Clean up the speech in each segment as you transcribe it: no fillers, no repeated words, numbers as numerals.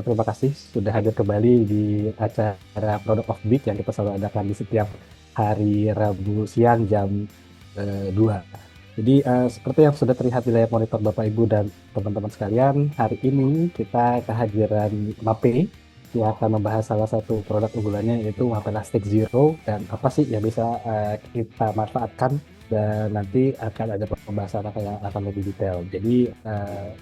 terima kasih sudah hadir kembali di acara Product of the Week yang kita selalu adakan di setiap hari Rabu siang jam 2. Jadi seperti yang sudah terlihat di layar monitor Bapak Ibu dan teman-teman sekalian, hari ini kita kehadiran Mape yang akan membahas salah satu produk unggulannya yaitu Mape Elastic Zero dan apa sih yang bisa kita manfaatkan dan nanti akan ada pembahasan yang akan lebih detail. Jadi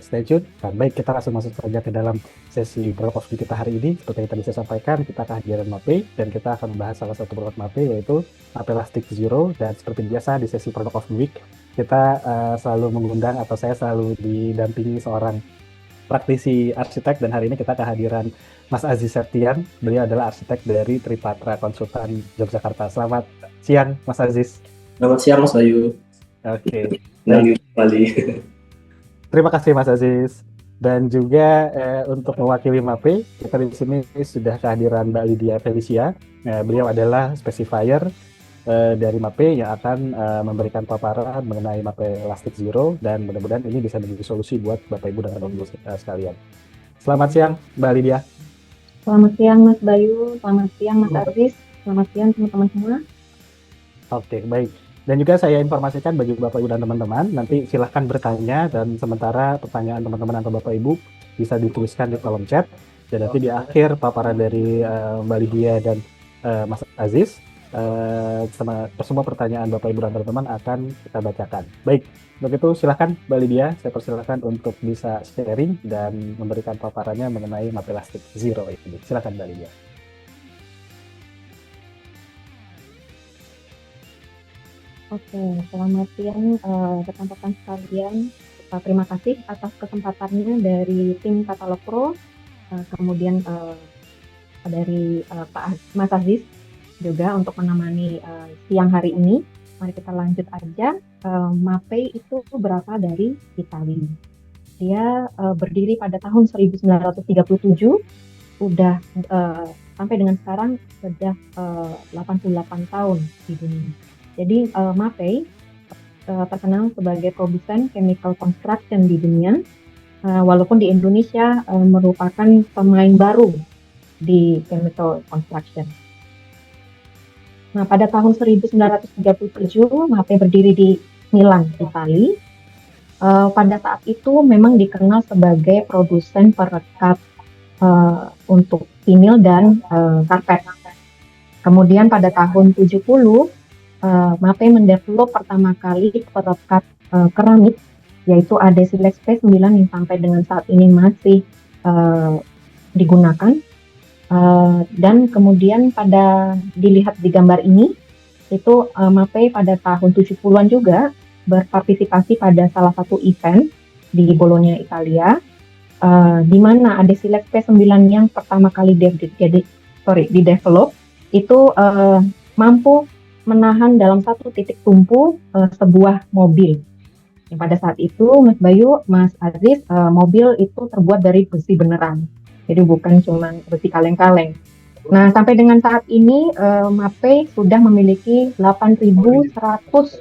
stay tune. Dan baik, kita langsung masuk saja ke dalam sesi produk of the week kita hari ini. Seperti yang tadi saya sampaikan, kita kehadiran Mape dan kita akan membahas salah satu produk Mape yaitu Mape Elastic Zero. Dan seperti biasa di sesi produk of the week kita selalu mengundang atau saya selalu didampingi seorang praktisi arsitek dan hari ini kita kehadiran Mas Aziz Septian. Beliau adalah arsitek dari Tripatra Konsultan Yogyakarta. Selamat siang Mas Aziz. Selamat siang Mas Bayu. Oke. Bayu kembali. Terima kasih Mas Aziz. Dan juga untuk mewakili Mape, kita di sini sudah kehadiran Mbak Lydia Felicia. Beliau adalah specifier dari Mape yang akan memberikan paparan mengenai Mape Elastic Zero dan mudah-mudahan ini bisa menjadi solusi buat Bapak Ibu dan Bapak Ibu sekalian. Selamat siang Mbak Lydia. Selamat siang Mas Bayu, selamat siang Mas Aziz, selamat siang teman-teman semua. Oke, baik. Dan juga saya informasikan bagi Bapak Ibu dan teman-teman, nanti silahkan bertanya dan sementara pertanyaan teman-teman atau Bapak Ibu bisa dituliskan di kolom chat. Dan nanti di akhir paparan dari Mbak Lydia dan Mas Aziz, semua pertanyaan Bapak Ibu dan teman-teman akan kita bacakan. Baik, untuk itu silahkan Mbak Lydia, saya persilahkan untuk bisa sharing dan memberikan paparannya mengenai Mape Elastic Zero ini. Silahkan Mbak Lydia. Oke, selamat siang rekan-rekan sekalian. Terima kasih atas kesempatannya dari tim Katalog Pro, kemudian dari Mas Aziz juga untuk menemani siang hari ini. Mari kita lanjut aja. Mape itu berasal dari Italia. Dia berdiri pada tahun 1937, udah sampai dengan sekarang sudah 88 tahun di dunia. Jadi Mape terkenal sebagai produsen chemical construction di dunia, walaupun di Indonesia merupakan pemain baru di chemical construction. Nah, pada tahun 1937 Mape berdiri di Milan, Italia. Pada saat itu memang dikenal sebagai produsen perekat untuk vinil dan karpet. Kemudian pada tahun 70 Mape mendevelop pertama kali perekat keramik, yaitu Adesilex P9 yang sampai dengan saat ini masih digunakan. Dan kemudian pada dilihat di gambar ini, itu Mape pada tahun 70-an juga berpartisipasi pada salah satu event di Bologna, Italia, di mana Adesilex P9 yang pertama kali di-develop itu mampu menahan dalam satu titik tumpu sebuah mobil. Yang pada saat itu, Mas Bayu, Mas Aziz, mobil itu terbuat dari besi beneran. Jadi bukan cuma besi kaleng-kaleng. Nah, sampai dengan saat ini, Mape sudah memiliki 8.100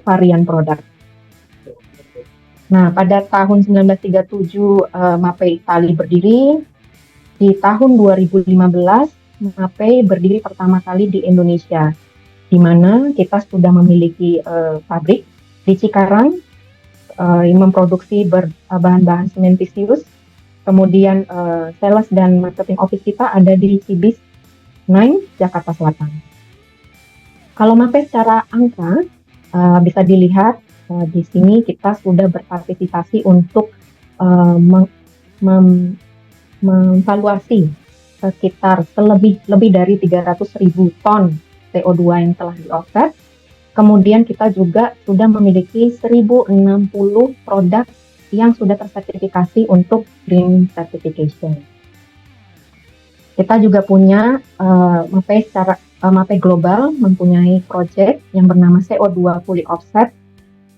varian produk. Nah, pada tahun 1937, Mape Italia berdiri. Di tahun 2015, Mape berdiri pertama kali di Indonesia, di mana kita sudah memiliki pabrik di Cikarang yang memproduksi bahan-bahan sementisius. Kemudian sales dan marketing office kita ada di Cibis 9, Jakarta Selatan. Kalau Mape secara angka bisa dilihat di sini kita sudah berpartisipasi untuk memvaluasi sekitar lebih dari 300.000 ton CO2 yang telah di-offset. Kemudian kita juga sudah memiliki 1060 produk yang sudah tersertifikasi untuk Green Certification. Kita juga punya Mape Global mempunyai project yang bernama CO2 Fully Offset,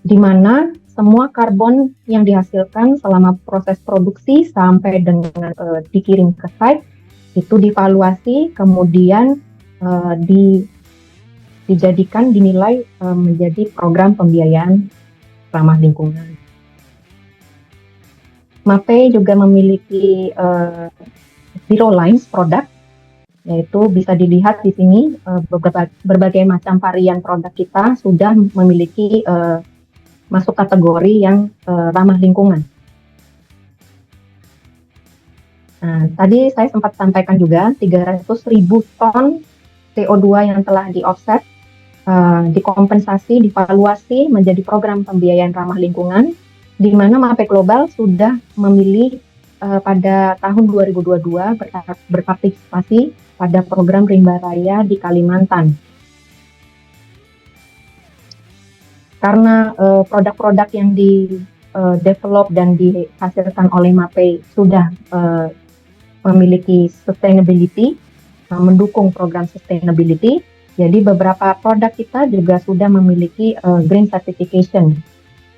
di mana semua karbon yang dihasilkan selama proses produksi sampai dengan dikirim ke site itu divaluasi, kemudian dinilai menjadi program pembiayaan ramah lingkungan. Mape juga memiliki zero lines product, yaitu bisa dilihat di sini berbagai macam varian produk kita sudah memiliki masuk kategori yang ramah lingkungan. Nah, tadi saya sempat sampaikan juga 300.000 ton CO2 yang telah di-offset, dikompensasi, divaluasi menjadi program pembiayaan ramah lingkungan, di mana MAPE Global sudah memilih pada tahun 2022 berpartisipasi pada program Rimba Raya di Kalimantan. Karena produk-produk yang di-develop dan dihasilkan oleh MAPE sudah memiliki sustainability, mendukung program sustainability, jadi beberapa produk kita juga sudah memiliki green certification.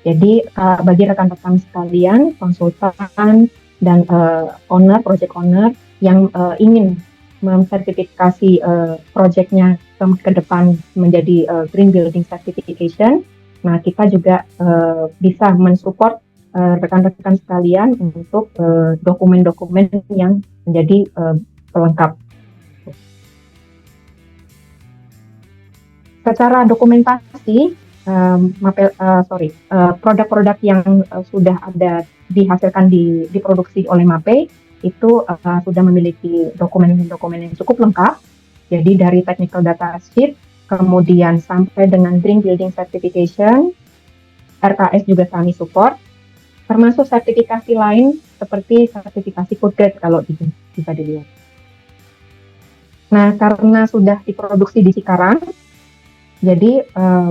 Jadi bagi rekan-rekan sekalian, konsultan dan project owner yang ingin mensertifikasi projectnya ke depan menjadi green building certification, nah kita juga bisa mensupport rekan-rekan sekalian untuk dokumen-dokumen yang menjadi pelengkap. Secara dokumentasi, produk-produk yang sudah ada dihasilkan diproduksi oleh MAPE itu sudah memiliki dokumen-dokumen yang cukup lengkap. Jadi dari technical data sheet, kemudian sampai dengan green building certification, RKS juga kami support, termasuk sertifikasi lain seperti sertifikasi food grade kalau bisa dilihat. Nah, karena sudah diproduksi di Cikarang, jadi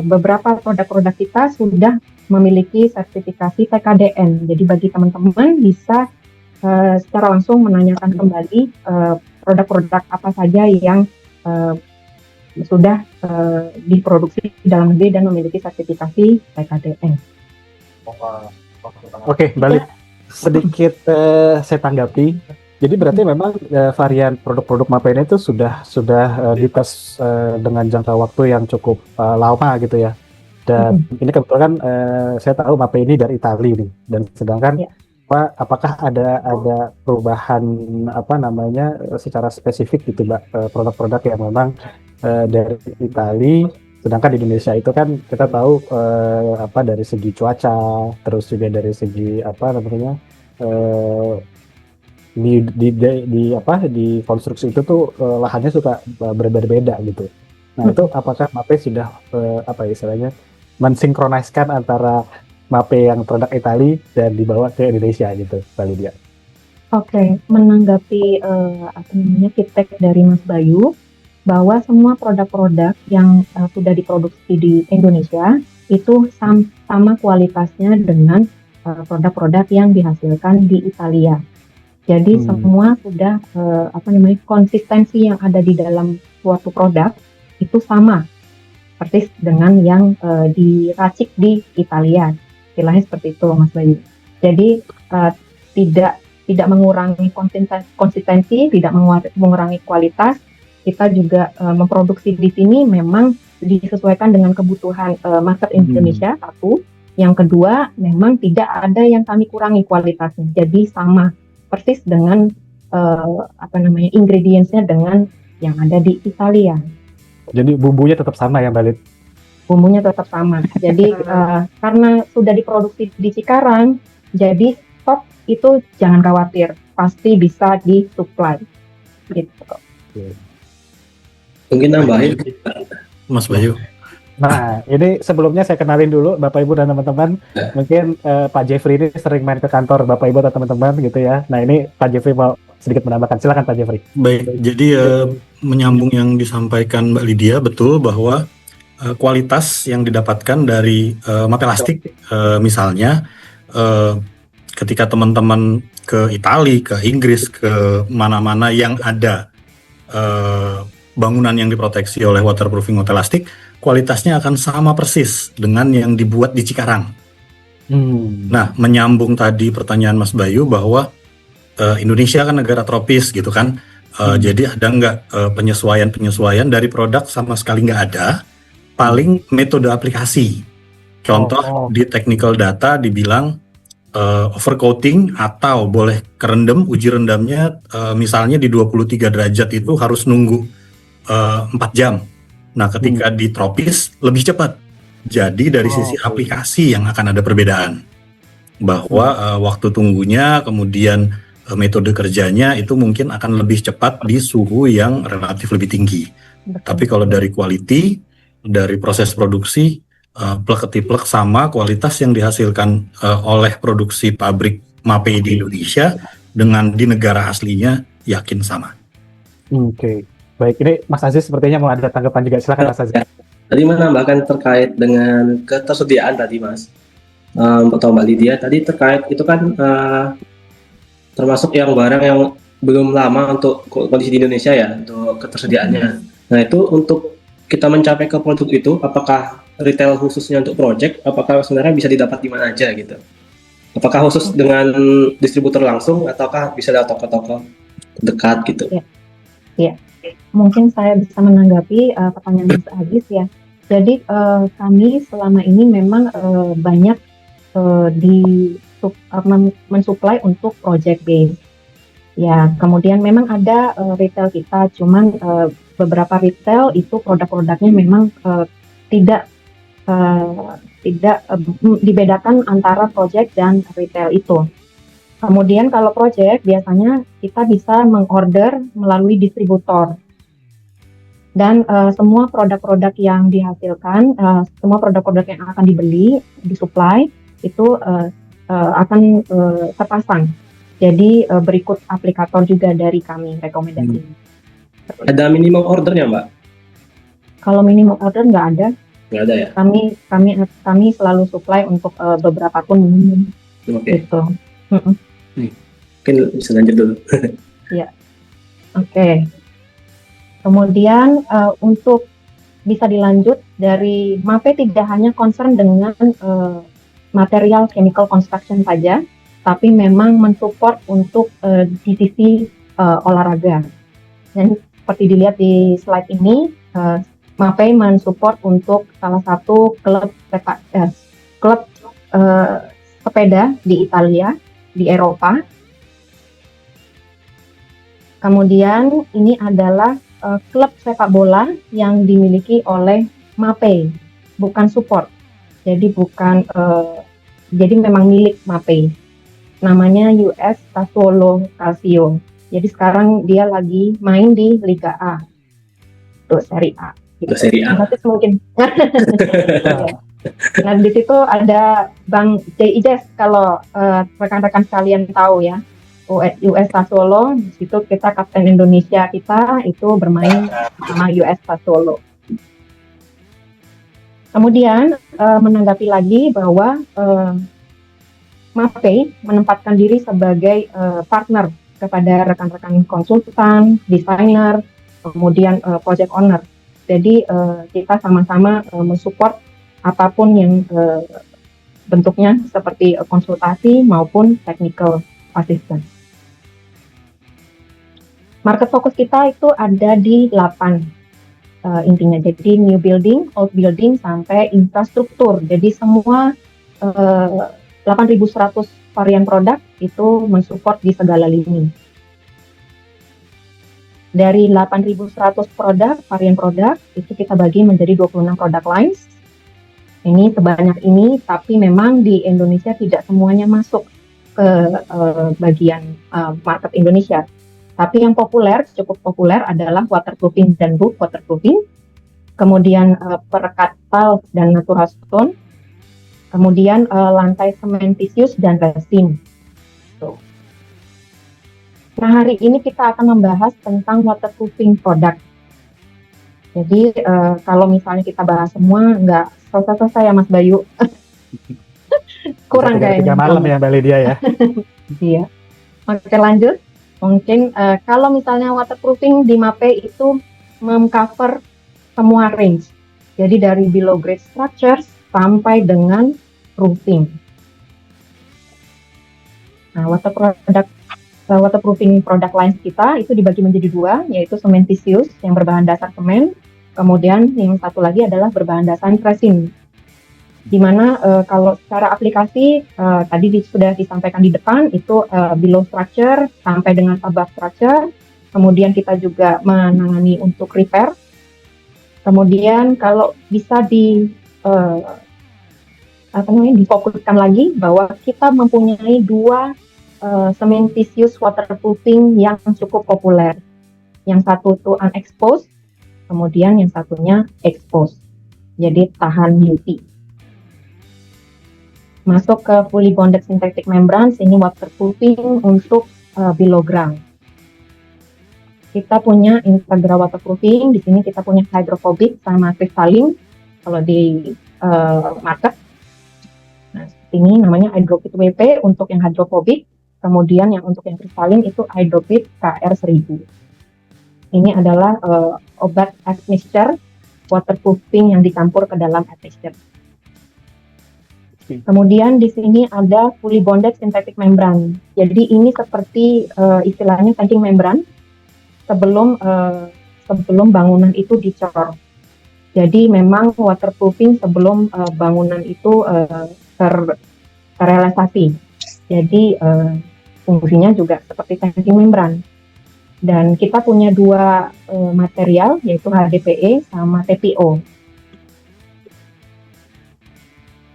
beberapa produk-produk kita sudah memiliki sertifikasi TKDN. Jadi bagi teman-teman bisa secara langsung menanyakan kembali produk-produk apa saja yang sudah diproduksi di dalam negeri dan memiliki sertifikasi TKDN. Oke, balik sedikit saya tanggapi. Jadi berarti memang varian produk-produk MAPE ini itu sudah dites dengan jangka waktu yang cukup lama gitu ya. Dan ini kebetulan saya tahu MAPE ini dari Italia nih. Dan sedangkan apakah ada perubahan secara spesifik gitu Mbak, produk-produk yang memang dari Italia, sedangkan di Indonesia itu kan kita tahu dari segi cuaca, terus juga dari segi di konstruksi itu tuh lahannya suka berbeda-beda gitu. Nah itu apakah MAPE sudah istilahnya mensinkroniskan antara MAPE yang produk Italia dan dibawa ke Indonesia gitu, Mbak Lydia? Oke, menanggapi feedback dari Mas Bayu bahwa semua produk-produk yang sudah diproduksi di Indonesia itu sama kualitasnya dengan produk-produk yang dihasilkan di Italia. Jadi semua sudah konsistensi yang ada di dalam suatu produk itu sama persis dengan yang diracik di Italia. Istilahnya seperti itu, Mas Bayu. Jadi tidak mengurangi konsistensi, tidak mengurangi kualitas. Kita juga memproduksi di sini memang disesuaikan dengan kebutuhan market Indonesia, satu. Yang kedua, memang tidak ada yang kami kurangi kualitasnya. Jadi sama persis dengan ingredients-nya dengan yang ada di Italia. Jadi bumbunya tetap sama ya, Mbak Lid? Bumbunya tetap sama. Jadi karena sudah diproduksi di Cikarang, jadi stok itu jangan khawatir, pasti bisa disuplai. Gitu. Mungkin nambahin, Mas Bayu. Nah, ini sebelumnya saya kenalin dulu Bapak Ibu dan teman-teman. Mungkin Pak Jeffrey ini sering main ke kantor Bapak Ibu atau teman-teman gitu ya. Nah, ini Pak Jeffrey mau sedikit menambahkan. Silakan Pak Jeffrey. Baik, jadi menyambung yang disampaikan Mbak Lydia, betul bahwa kualitas yang didapatkan dari MAPE Lastik, misalnya ketika teman-teman ke Italia, ke Inggris, ke mana-mana yang ada bangunan yang diproteksi oleh waterproofing MAPE Lastik, kualitasnya akan sama persis dengan yang dibuat di Cikarang. Nah, menyambung tadi pertanyaan Mas Bayu bahwa Indonesia kan negara tropis gitu kan, jadi ada nggak penyesuaian dari produk? Sama sekali nggak ada. Paling metode aplikasi. Contoh di technical data dibilang overcoating atau boleh kerendam, uji rendamnya misalnya di 23 derajat itu harus nunggu 4 jam. Nah, ketika di tropis lebih cepat. Jadi dari sisi aplikasi yang akan ada perbedaan. Bahwa waktu tunggunya, kemudian metode kerjanya itu mungkin akan lebih cepat di suhu yang relatif lebih tinggi. Betul. Tapi kalau dari quality, dari proses produksi, plek ketiplek sama kualitas yang dihasilkan oleh produksi pabrik MAPE di Indonesia dengan di negara aslinya yakin sama. Oke. Baik, ini Mas Aziz sepertinya mau ada tanggapan juga. Silakan Mas Aziz. Tadi menambahkan terkait dengan ketersediaan tadi Mas, atau Mbak Lydia tadi terkait itu kan termasuk yang barang yang belum lama untuk kondisi di Indonesia ya, untuk ketersediaannya. Nah itu untuk kita mencapai ke produk itu, apakah retail khususnya untuk project, apakah sebenarnya bisa didapat di mana aja gitu? Apakah khusus dengan distributor langsung, ataukah bisa lewat toko-toko dekat gitu? Ya, mungkin saya bisa menanggapi pertanyaan Mas Aziz ya. Jadi kami selama ini memang banyak mensuplai untuk project base. Ya, kemudian memang ada retail kita, cuman beberapa retail itu produk-produknya memang tidak dibedakan antara project dan retail itu. Kemudian kalau project biasanya kita bisa mengorder melalui distributor. Dan semua produk-produk yang dihasilkan, semua produk-produk yang akan dibeli, disuplai, itu akan terpasang. Jadi berikut aplikator juga dari kami rekomendasi. Ada minimum ordernya Mbak? Kalau minimum order nggak ada. Nggak ada ya? Kami selalu supply untuk beberapa pun minimum. Oke. Gitu. Mungkin bisa lanjut dulu. Ya. Oke. Kemudian untuk bisa dilanjut dari MAPE tidak hanya concern dengan material chemical construction saja, tapi memang mensupport untuk di sisi olahraga. Dan seperti dilihat di slide ini, MAPE mensupport untuk salah satu klub sepeda di Italia, di Eropa. Kemudian ini adalah klub sepak bola yang dimiliki oleh MAPE, bukan support. Jadi jadi memang milik MAPE. Namanya US Sassuolo Calcio. Jadi sekarang dia lagi main di Liga A, untuk Serie A. Untuk Serie A. Berarti mungkin. Nah di situ ada Bang J.I.J. kalau rekan-rekan sekalian tahu ya. US Sassuolo, di situ kita kapten Indonesia kita itu bermain sama US Sassuolo. Kemudian menanggapi lagi bahwa MAPE menempatkan diri sebagai partner kepada rekan-rekan konsultan, desainer, kemudian project owner. Jadi kita sama-sama mensupport apapun yang bentuknya seperti konsultasi maupun technical assistance. Market fokus kita itu ada di 8 intinya. Jadi new building, old building, sampai infrastruktur. Jadi semua 8.100 varian produk itu mensupport di segala lini. Dari 8.100 produk, varian produk, itu kita bagi menjadi 26 product lines. Ini sebanyak ini, tapi memang di Indonesia tidak semuanya masuk ke bagian market Indonesia. Tapi yang populer, cukup populer adalah waterproofing dan roof waterproofing, kemudian perekat tiles dan natural stone, kemudian lantai cementitious dan resin. Nah hari ini kita akan membahas tentang waterproofing product. Jadi kalau misalnya kita bahas semua, nggak selesai-selesai ya Mas Bayu. Kurang kayaknya. 3 malam ya Mbak Lydia ya. Iya. Oke lanjut. Mungkin kalau misalnya waterproofing di MAPE itu mengcover semua range. Jadi dari below grade structures sampai dengan roofing. Nah, waterproofing product lines kita itu dibagi menjadi 2, yaitu cementitious yang berbahan dasar semen, kemudian yang satu lagi adalah berbahan dasar resin. Di mana kalau secara aplikasi tadi sudah disampaikan di depan itu below structure sampai dengan above structure. Kemudian kita juga menangani untuk repair. Kemudian kalau bisa difokuskan lagi bahwa kita mempunyai dua cementitious waterproofing yang cukup populer. Yang satu itu unexposed, kemudian yang satunya exposed. Jadi tahan UV. Masuk ke fully bonded synthetic membranes, ini waterproofing untuk below ground. Kita punya integral waterproofing, di sini kita punya hydrophobic sama crystalline kalau di market. Nah, ini namanya Hydropit WP untuk yang hydrophobic, kemudian yang untuk yang crystalline itu Hydropit KR1000. Ini adalah obat admixture waterproofing yang dicampur ke dalam admixture. Kemudian di sini ada fully bonded synthetic membrane. Jadi ini seperti istilahnya tanking membrane sebelum bangunan itu dicor. Jadi memang waterproofing sebelum bangunan itu terrealisasi. Jadi fungsinya juga seperti tanking membrane. Dan kita punya dua material yaitu HDPE sama TPO.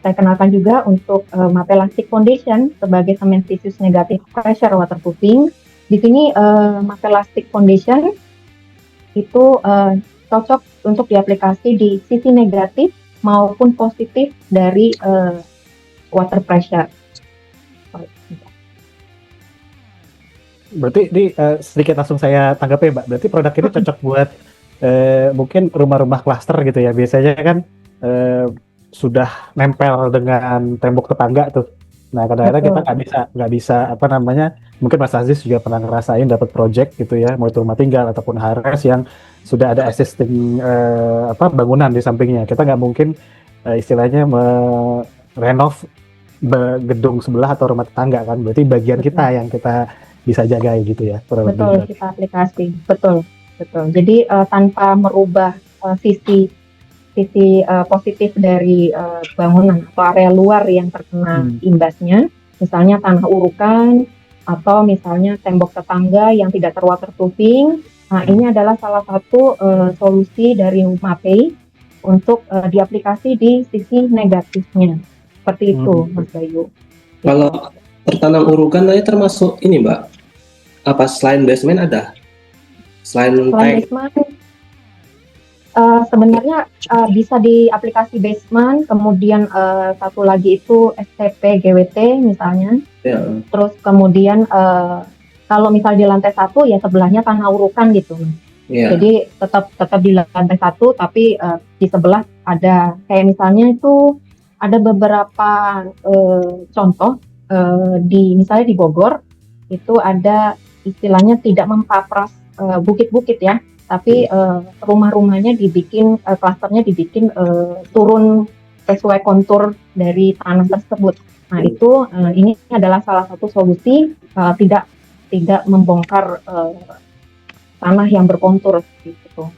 Saya kenalkan juga untuk Mapelastic Foundation sebagai cementitious negative pressure waterproofing. Di sini Mapelastic Foundation itu cocok untuk diaplikasi di sisi negatif maupun positif dari water pressure. Berarti ini sedikit langsung saya tanggapi Mbak. Berarti produk ini cocok buat mungkin rumah-rumah klaster gitu ya. Biasanya kan sudah nempel dengan tembok tetangga tuh. Nah kadang-kadang kita nggak bisa apa namanya, mungkin Mas Aziz juga pernah ngerasain dapat project gitu ya, mau itu rumah tinggal ataupun HRS yang sudah ada existing bangunan di sampingnya. Kita nggak mungkin istilahnya merenov gedung sebelah atau rumah tetangga kan. Berarti bagian kita yang kita bisa jagai gitu ya. Betul, kita aplikasi. Betul. Jadi tanpa merubah sisi positif dari bangunan atau area luar yang terkena imbasnya, misalnya tanah urukan atau misalnya tembok tetangga yang tidak terwaterproofing. Nah, ini adalah salah satu solusi dari MAPEI untuk diaplikasi di sisi negatifnya. Seperti itu, Mas Bayu. Kalau tertanam urukan tadi termasuk ini, Mbak? Apa selain basement ada? Selain basement, sebenarnya bisa di aplikasi basement, kemudian satu lagi itu STP GWT misalnya. Ya. Terus kemudian kalau misal di lantai 1 ya sebelahnya tanah urukan gitu. Ya. Jadi tetap di lantai 1 tapi di sebelah ada kayak misalnya itu ada beberapa contoh misalnya di Bogor itu ada istilahnya tidak mempapras bukit-bukit ya. Tapi rumah-rumahnya dibikin, klasternya dibikin turun sesuai kontur dari tanah tersebut. Nah itu ini adalah salah satu solusi tidak membongkar tanah yang berkontur gitu.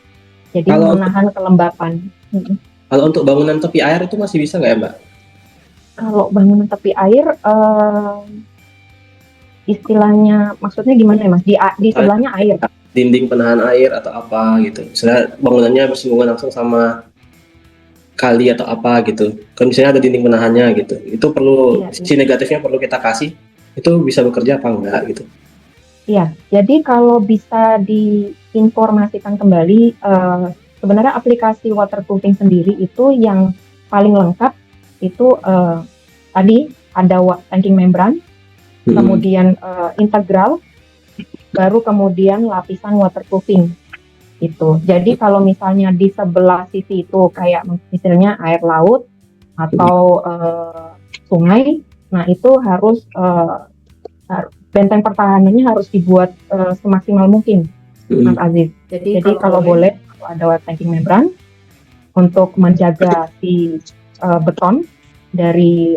Jadi menahan kelembapan. Kalau untuk bangunan tepi air itu masih bisa nggak ya Mbak? Kalau bangunan tepi air istilahnya maksudnya gimana ya Mas? Di sebelahnya air. Dinding penahan air atau apa gitu. Misalnya bangunannya bersinggungan langsung sama kali atau apa gitu. Kan misalnya ada dinding penahannya gitu. Itu perlu sisi negatifnya perlu kita kasih. Itu bisa bekerja apa enggak gitu. Iya. Jadi kalau bisa diinformasikan kembali sebenarnya aplikasi waterproofing sendiri itu yang paling lengkap itu tadi ada tanking membrane, kemudian integral, baru kemudian lapisan waterproofing itu. Jadi kalau misalnya di sebelah sisi itu kayak misalnya air laut atau sungai, nah itu harus benteng pertahanannya harus dibuat semaksimal mungkin, Mas Aziz. Jadi kalau boleh ada tanking membrane untuk menjaga si beton dari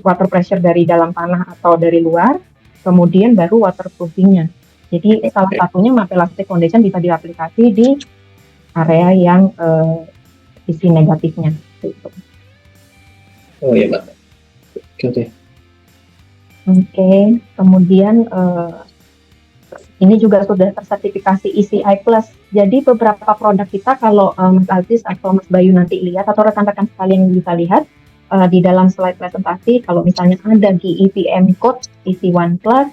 water pressure dari dalam tanah atau dari luar. Kemudian baru waterproofingnya. Jadi salah satunya Mapelastic Foundation bisa diaplikasi di area yang sisi negatifnya. Gitu. Oh iya Mbak. Oke oke. Oke, kemudian ini juga sudah tersertifikasi ECI Plus. Jadi beberapa produk kita kalau Mas Aziz atau Mas Bayu nanti lihat atau rekan-rekan sekalian bisa lihat di dalam slide presentasi, kalau misalnya ada GEPM code EC1 Plus,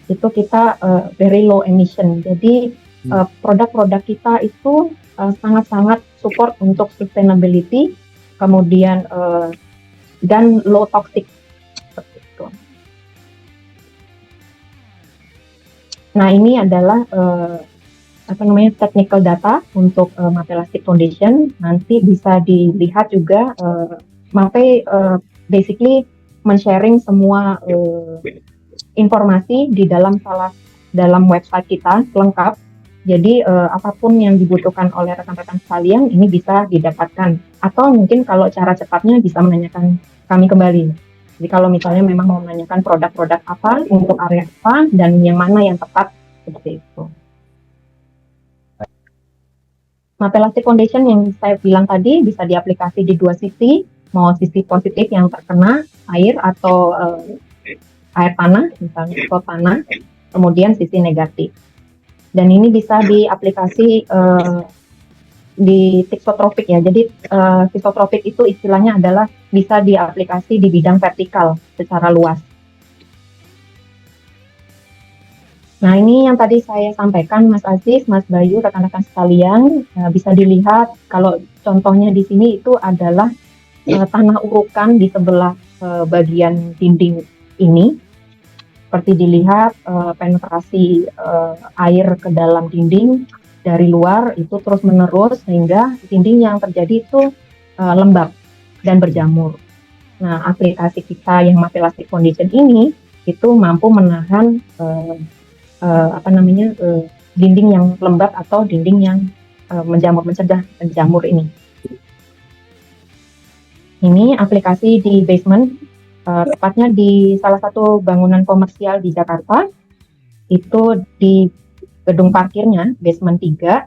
itu kita very low emission. Jadi produk-produk kita itu sangat-sangat support untuk sustainability, kemudian dan low toxic seperti itu. Nah, ini adalah technical data untuk Mapelastic Foundation. Nanti bisa dilihat juga Mape basically men-sharing semua informasi di dalam website kita lengkap. Jadi apapun yang dibutuhkan oleh rekan-rekan sekalian ini bisa didapatkan. Atau mungkin kalau cara cepatnya bisa menanyakan kami kembali. Jadi kalau misalnya memang mau menanyakan produk-produk apa untuk area apa dan yang mana yang tepat seperti itu. Mapelastic Foundation yang saya bilang tadi bisa diaplikasi di dua sisi, mau sisi positif yang terkena air atau air tanah, misalnya atau tanah, kemudian sisi negatif. Dan ini bisa diaplikasi di tiksotropik ya. Jadi tiksotropik itu istilahnya adalah bisa diaplikasi di bidang vertikal secara luas. Nah, ini yang tadi saya sampaikan Mas Aziz, Mas Bayu, rekan-rekan sekalian, bisa dilihat kalau contohnya di sini itu adalah tanah urukan di sebelah bagian dinding ini. Seperti dilihat penetrasi air ke dalam dinding dari luar itu terus menerus sehingga dinding yang terjadi itu lembab dan berjamur. Nah, aplikasi kita yang Mapelastic Foundation ini itu mampu menahan dinding yang lembab atau dinding yang mencegah jamur ini. Ini aplikasi di basement, tepatnya di salah satu bangunan komersial di Jakarta, itu di gedung parkirnya, basement 3.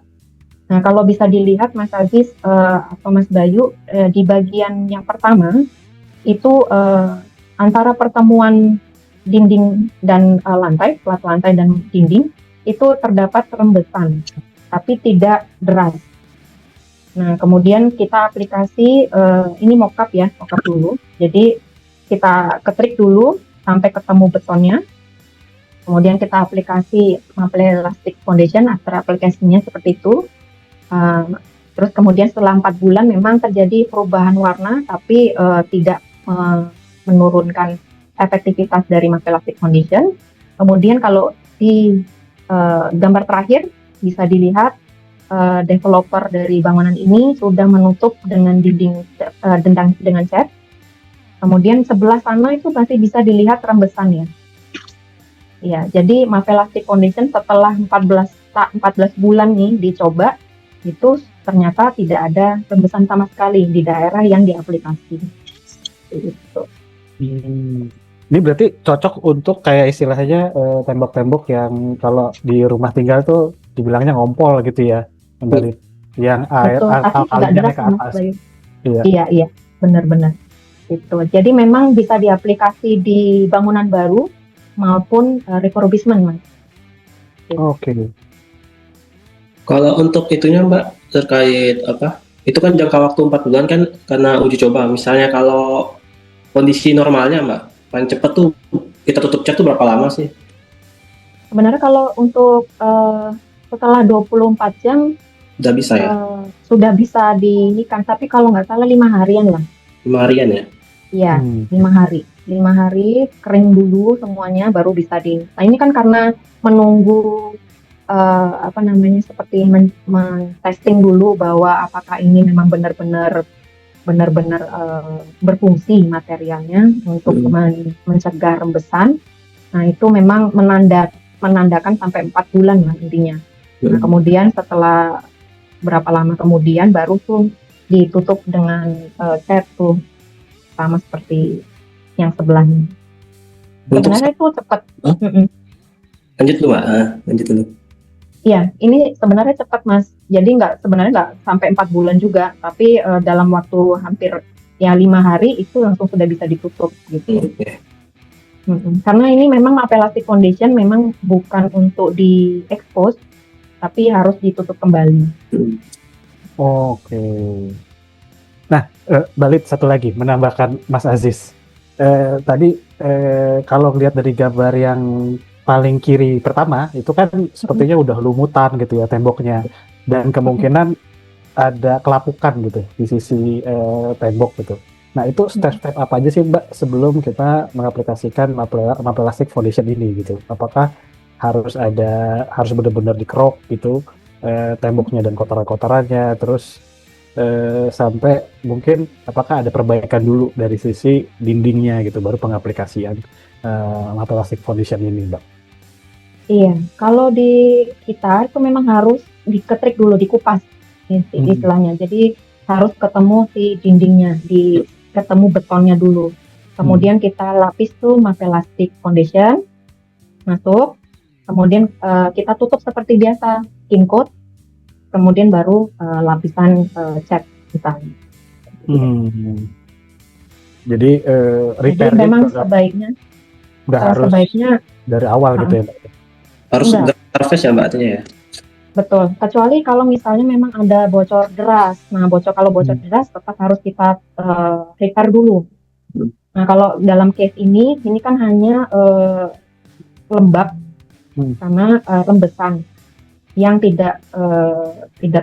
Nah, kalau bisa dilihat Mas Aziz atau Mas Bayu, di bagian yang pertama, itu antara pertemuan dinding dan lantai, plat lantai dan dinding, itu terdapat rembesan, tapi tidak deras. Nah, kemudian kita aplikasi, ini mockup ya, mockup dulu. Jadi, kita ketrik dulu sampai ketemu betonnya. Kemudian kita aplikasi Mapelastic Foundation, after aplikasinya seperti itu. Terus kemudian setelah 4 bulan memang terjadi perubahan warna, tapi tidak menurunkan efektivitas dari Mapelastic Foundation. Kemudian kalau di gambar terakhir bisa dilihat developer dari bangunan ini sudah menutup dengan dinding dengan cat. Kemudian sebelah sana itu masih bisa dilihat rembesannya. Ya, jadi Mapelastic Foundation setelah 14 bulan nih dicoba, itu ternyata tidak ada rembesan sama sekali di daerah yang diaplikasi. Gitu. Ini berarti cocok untuk kayak istilahnya tembok-tembok yang kalau di rumah tinggal tuh dibilangnya ngompol gitu ya, kembali yang air kalinya ke atas. Iya, benar-benar. Itu. Jadi memang bisa diaplikasi di bangunan baru maupun refurbishment, Mas. Oke. Kalau untuk itunya Mbak terkait apa? Itu kan jangka waktu 4 bulan kan karena uji coba. Misalnya kalau kondisi normalnya Mbak, paling cepat tuh kita tutup cat tuh berapa lama sih? Sebenarnya kalau untuk setelah 24 jam udah bisa ya? Sudah bisa diinikan, tapi kalau nggak salah 5 harian lah. 5 harian ya? Iya, 5 hari. 5 hari kering dulu semuanya baru bisa Nah, ini kan karena menunggu seperti men-testing dulu bahwa apakah ini memang benar-benar berfungsi materialnya untuk mencegah rembesan. Nah, itu memang menandakan sampai 4 bulan lah intinya. Nah, kemudian setelah berapa lama kemudian baru tuh ditutup dengan cat tuh sama seperti yang sebelahnya. Sebenarnya itu cepat. Lanjut dulu Mbak, lanjut dulu. Iya, ini sebenarnya cepat Mas. Jadi sebenarnya nggak sampai 4 bulan juga, tapi dalam waktu hampir ya 5 hari itu langsung sudah bisa ditutup gitu. Oke. Karena ini memang Mapelastic Foundation memang bukan untuk di-expose, tapi harus ditutup kembali. Oke. Nah, Balit satu lagi menambahkan Mas Aziz. Tadi kalau lihat dari gambar yang paling kiri pertama itu kan sepertinya udah lumutan gitu ya temboknya, dan kemungkinan ada kelapukan gitu di sisi tembok gitu. Nah, itu step-step apa aja sih Mbak sebelum kita mengaplikasikan Mapelastic Foundation ini gitu? Apakah harus benar-benar dikerok gitu temboknya dan kotoran-kotorannya, terus sampai mungkin apakah ada perbaikan dulu dari sisi dindingnya gitu baru pengaplikasian Mapelastic Foundation ini, Mbak? Iya, kalau di kita itu memang harus diketrik dulu, dikupas istilahnya. Jadi harus ketemu si dindingnya, ketemu betonnya dulu. Kemudian kita lapis tuh Mapelastic Foundation, masuk. Kemudian kita tutup seperti biasa, skin coat. Kemudian baru lapisan cat misalnya. Jadi repair memang sebaiknya dari awal gitu ya, Mbak? Harus surface ya Mbak artinya ya? Betul, kecuali kalau misalnya memang ada bocor deras. Nah, kalau bocor deras tetap harus kita repair dulu. Nah, kalau dalam case ini kan hanya lembab sama rembesan yang tidak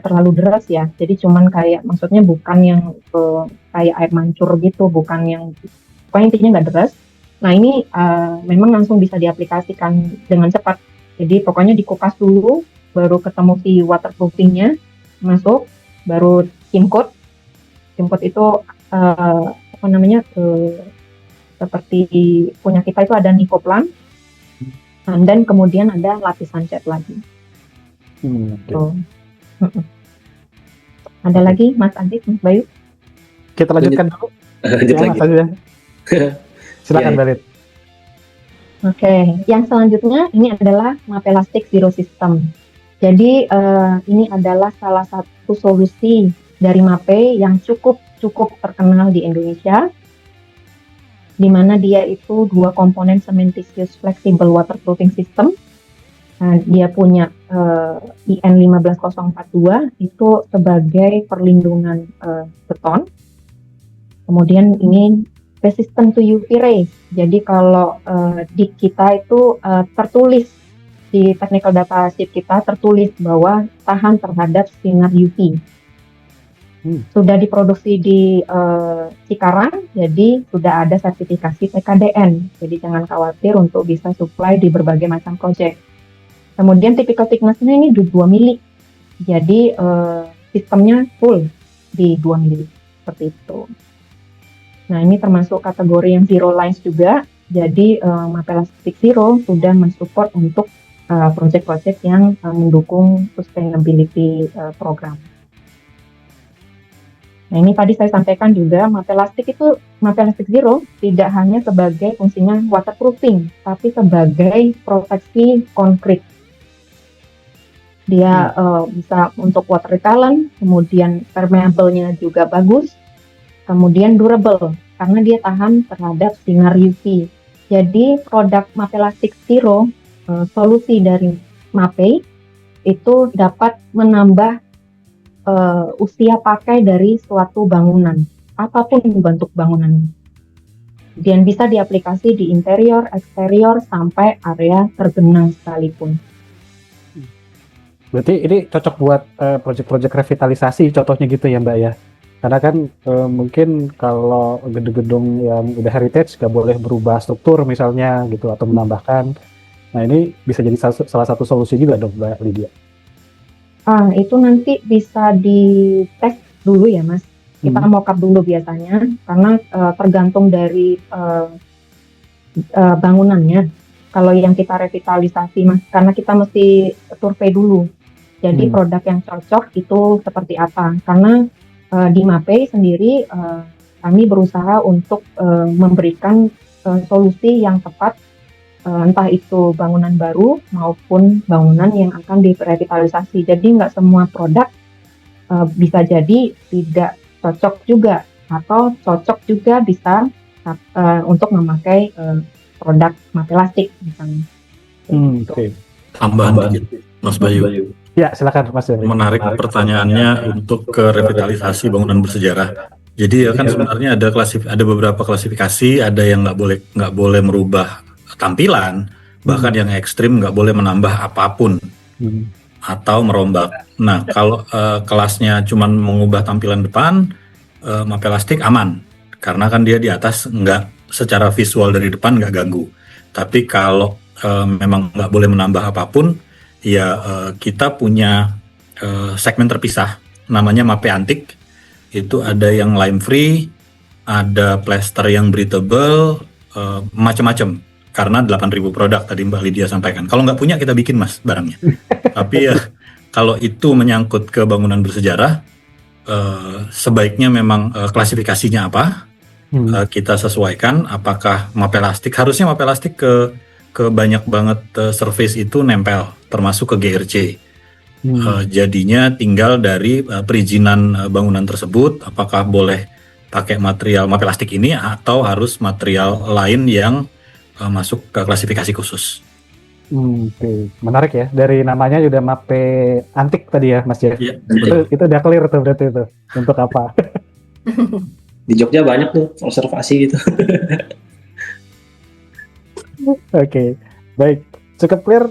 terlalu deras ya. Jadi cuman maksudnya bukan yang kayak air mancur gitu, pokoknya intinya nggak deras. Nah, ini memang langsung bisa diaplikasikan dengan cepat. Jadi pokoknya dikupas dulu, baru ketemu si waterproofingnya masuk, baru skim coat. Skim coat itu seperti punya kita itu ada Nikoplan, dan kemudian ada lapisan cat lagi. Ada lagi Mas Adit, Mas Bayu? Kita lanjutkan dulu. Mas Adit. Silakan Balit. Oke, yang selanjutnya ini adalah Mapelastic Zero System. Jadi ini adalah salah satu solusi dari Mape yang cukup terkenal di Indonesia, di mana dia itu 2 komponen cementitious flexible waterproofing system. Nah, dia punya IN 15042 itu sebagai perlindungan beton. Kemudian ini resistant to UV rays. Jadi kalau di kita itu tertulis di technical data sheet kita tertulis bahwa tahan terhadap sinar UV. Sudah diproduksi di Cikarang, jadi sudah ada sertifikasi TKDN. Jadi jangan khawatir untuk bisa supply di berbagai macam proyek. Kemudian typical thickness-nya ini 2 mili. Jadi sistemnya full di 2 mili seperti itu. Nah, ini termasuk kategori yang zero lines juga. Jadi Mapelastic Zero sudah mensupport untuk proyek-proyek yang mendukung sustainability program. Nah, ini tadi saya sampaikan juga Mapelastic Zero tidak hanya sebagai fungsinya waterproofing, tapi sebagai proteksi konkrit. Dia bisa untuk water repellent, kemudian permeable-nya juga bagus, kemudian durable karena dia tahan terhadap sinar UV. Jadi produk Mapelastic Zero, solusi dari Mape itu dapat menambah usia pakai dari suatu bangunan, apapun bentuk bangunannya. Dan bisa diaplikasi di interior, eksterior, sampai area tergenang sekalipun. Berarti ini cocok buat proyek-proyek revitalisasi contohnya gitu ya Mbak ya? Karena kan mungkin kalau gedung-gedung yang udah heritage nggak boleh berubah struktur misalnya gitu atau menambahkan. Nah, ini bisa jadi salah satu solusi juga dong Mbak Lydia. Itu nanti bisa dites dulu ya Mas. Kita mock-up dulu biasanya karena tergantung dari bangunannya. Kalau yang kita revitalisasi Mas, karena kita mesti survei dulu. Jadi produk yang cocok itu seperti apa? Karena di Mape sendiri kami berusaha untuk memberikan solusi yang tepat, entah itu bangunan baru maupun bangunan yang akan direvitalisasi. Jadi nggak semua produk bisa jadi tidak cocok juga atau cocok juga bisa untuk memakai produk Mapelastik misalnya. Gitu. Oke. Tambahan dikit, Mas Bayu. Ya, silakan Mas Yoris. Menarik pertanyaannya untuk ke revitalisasi bangunan bersejarah. Jadi ya kan sebenarnya ada beberapa klasifikasi, ada yang nggak boleh merubah tampilan, bahkan yang ekstrim nggak boleh menambah apapun Hmm. atau merombak. Nah, kalau kelasnya cuman mengubah tampilan depan, Mapelastik aman, karena kan dia di atas nggak secara visual dari depan nggak ganggu. Tapi kalau memang nggak boleh menambah apapun, ya kita punya segmen terpisah, namanya Mape Antik. Itu ada yang lime free, ada plaster yang breathable, macam-macam. Karena 8.000 produk tadi Mbak Lydia sampaikan. Kalau nggak punya kita bikin Mas barangnya. Tapi ya kalau itu menyangkut ke bangunan bersejarah, sebaiknya memang klasifikasinya apa, kita sesuaikan. Apakah Mapelastik, harusnya Mapelastik ke banyak banget surface itu nempel, termasuk ke GRC. Jadinya tinggal dari perizinan bangunan tersebut, apakah boleh pakai material Mapelastik ini atau harus material lain yang masuk ke klasifikasi khusus. Oke, menarik ya. Dari namanya sudah Mape Antik tadi ya, Mas Jeff. Iya, Itu udah clear tuh berarti itu. Untuk apa? Di Jogja banyak tuh konservasi gitu. Oke, baik. Cukup clear.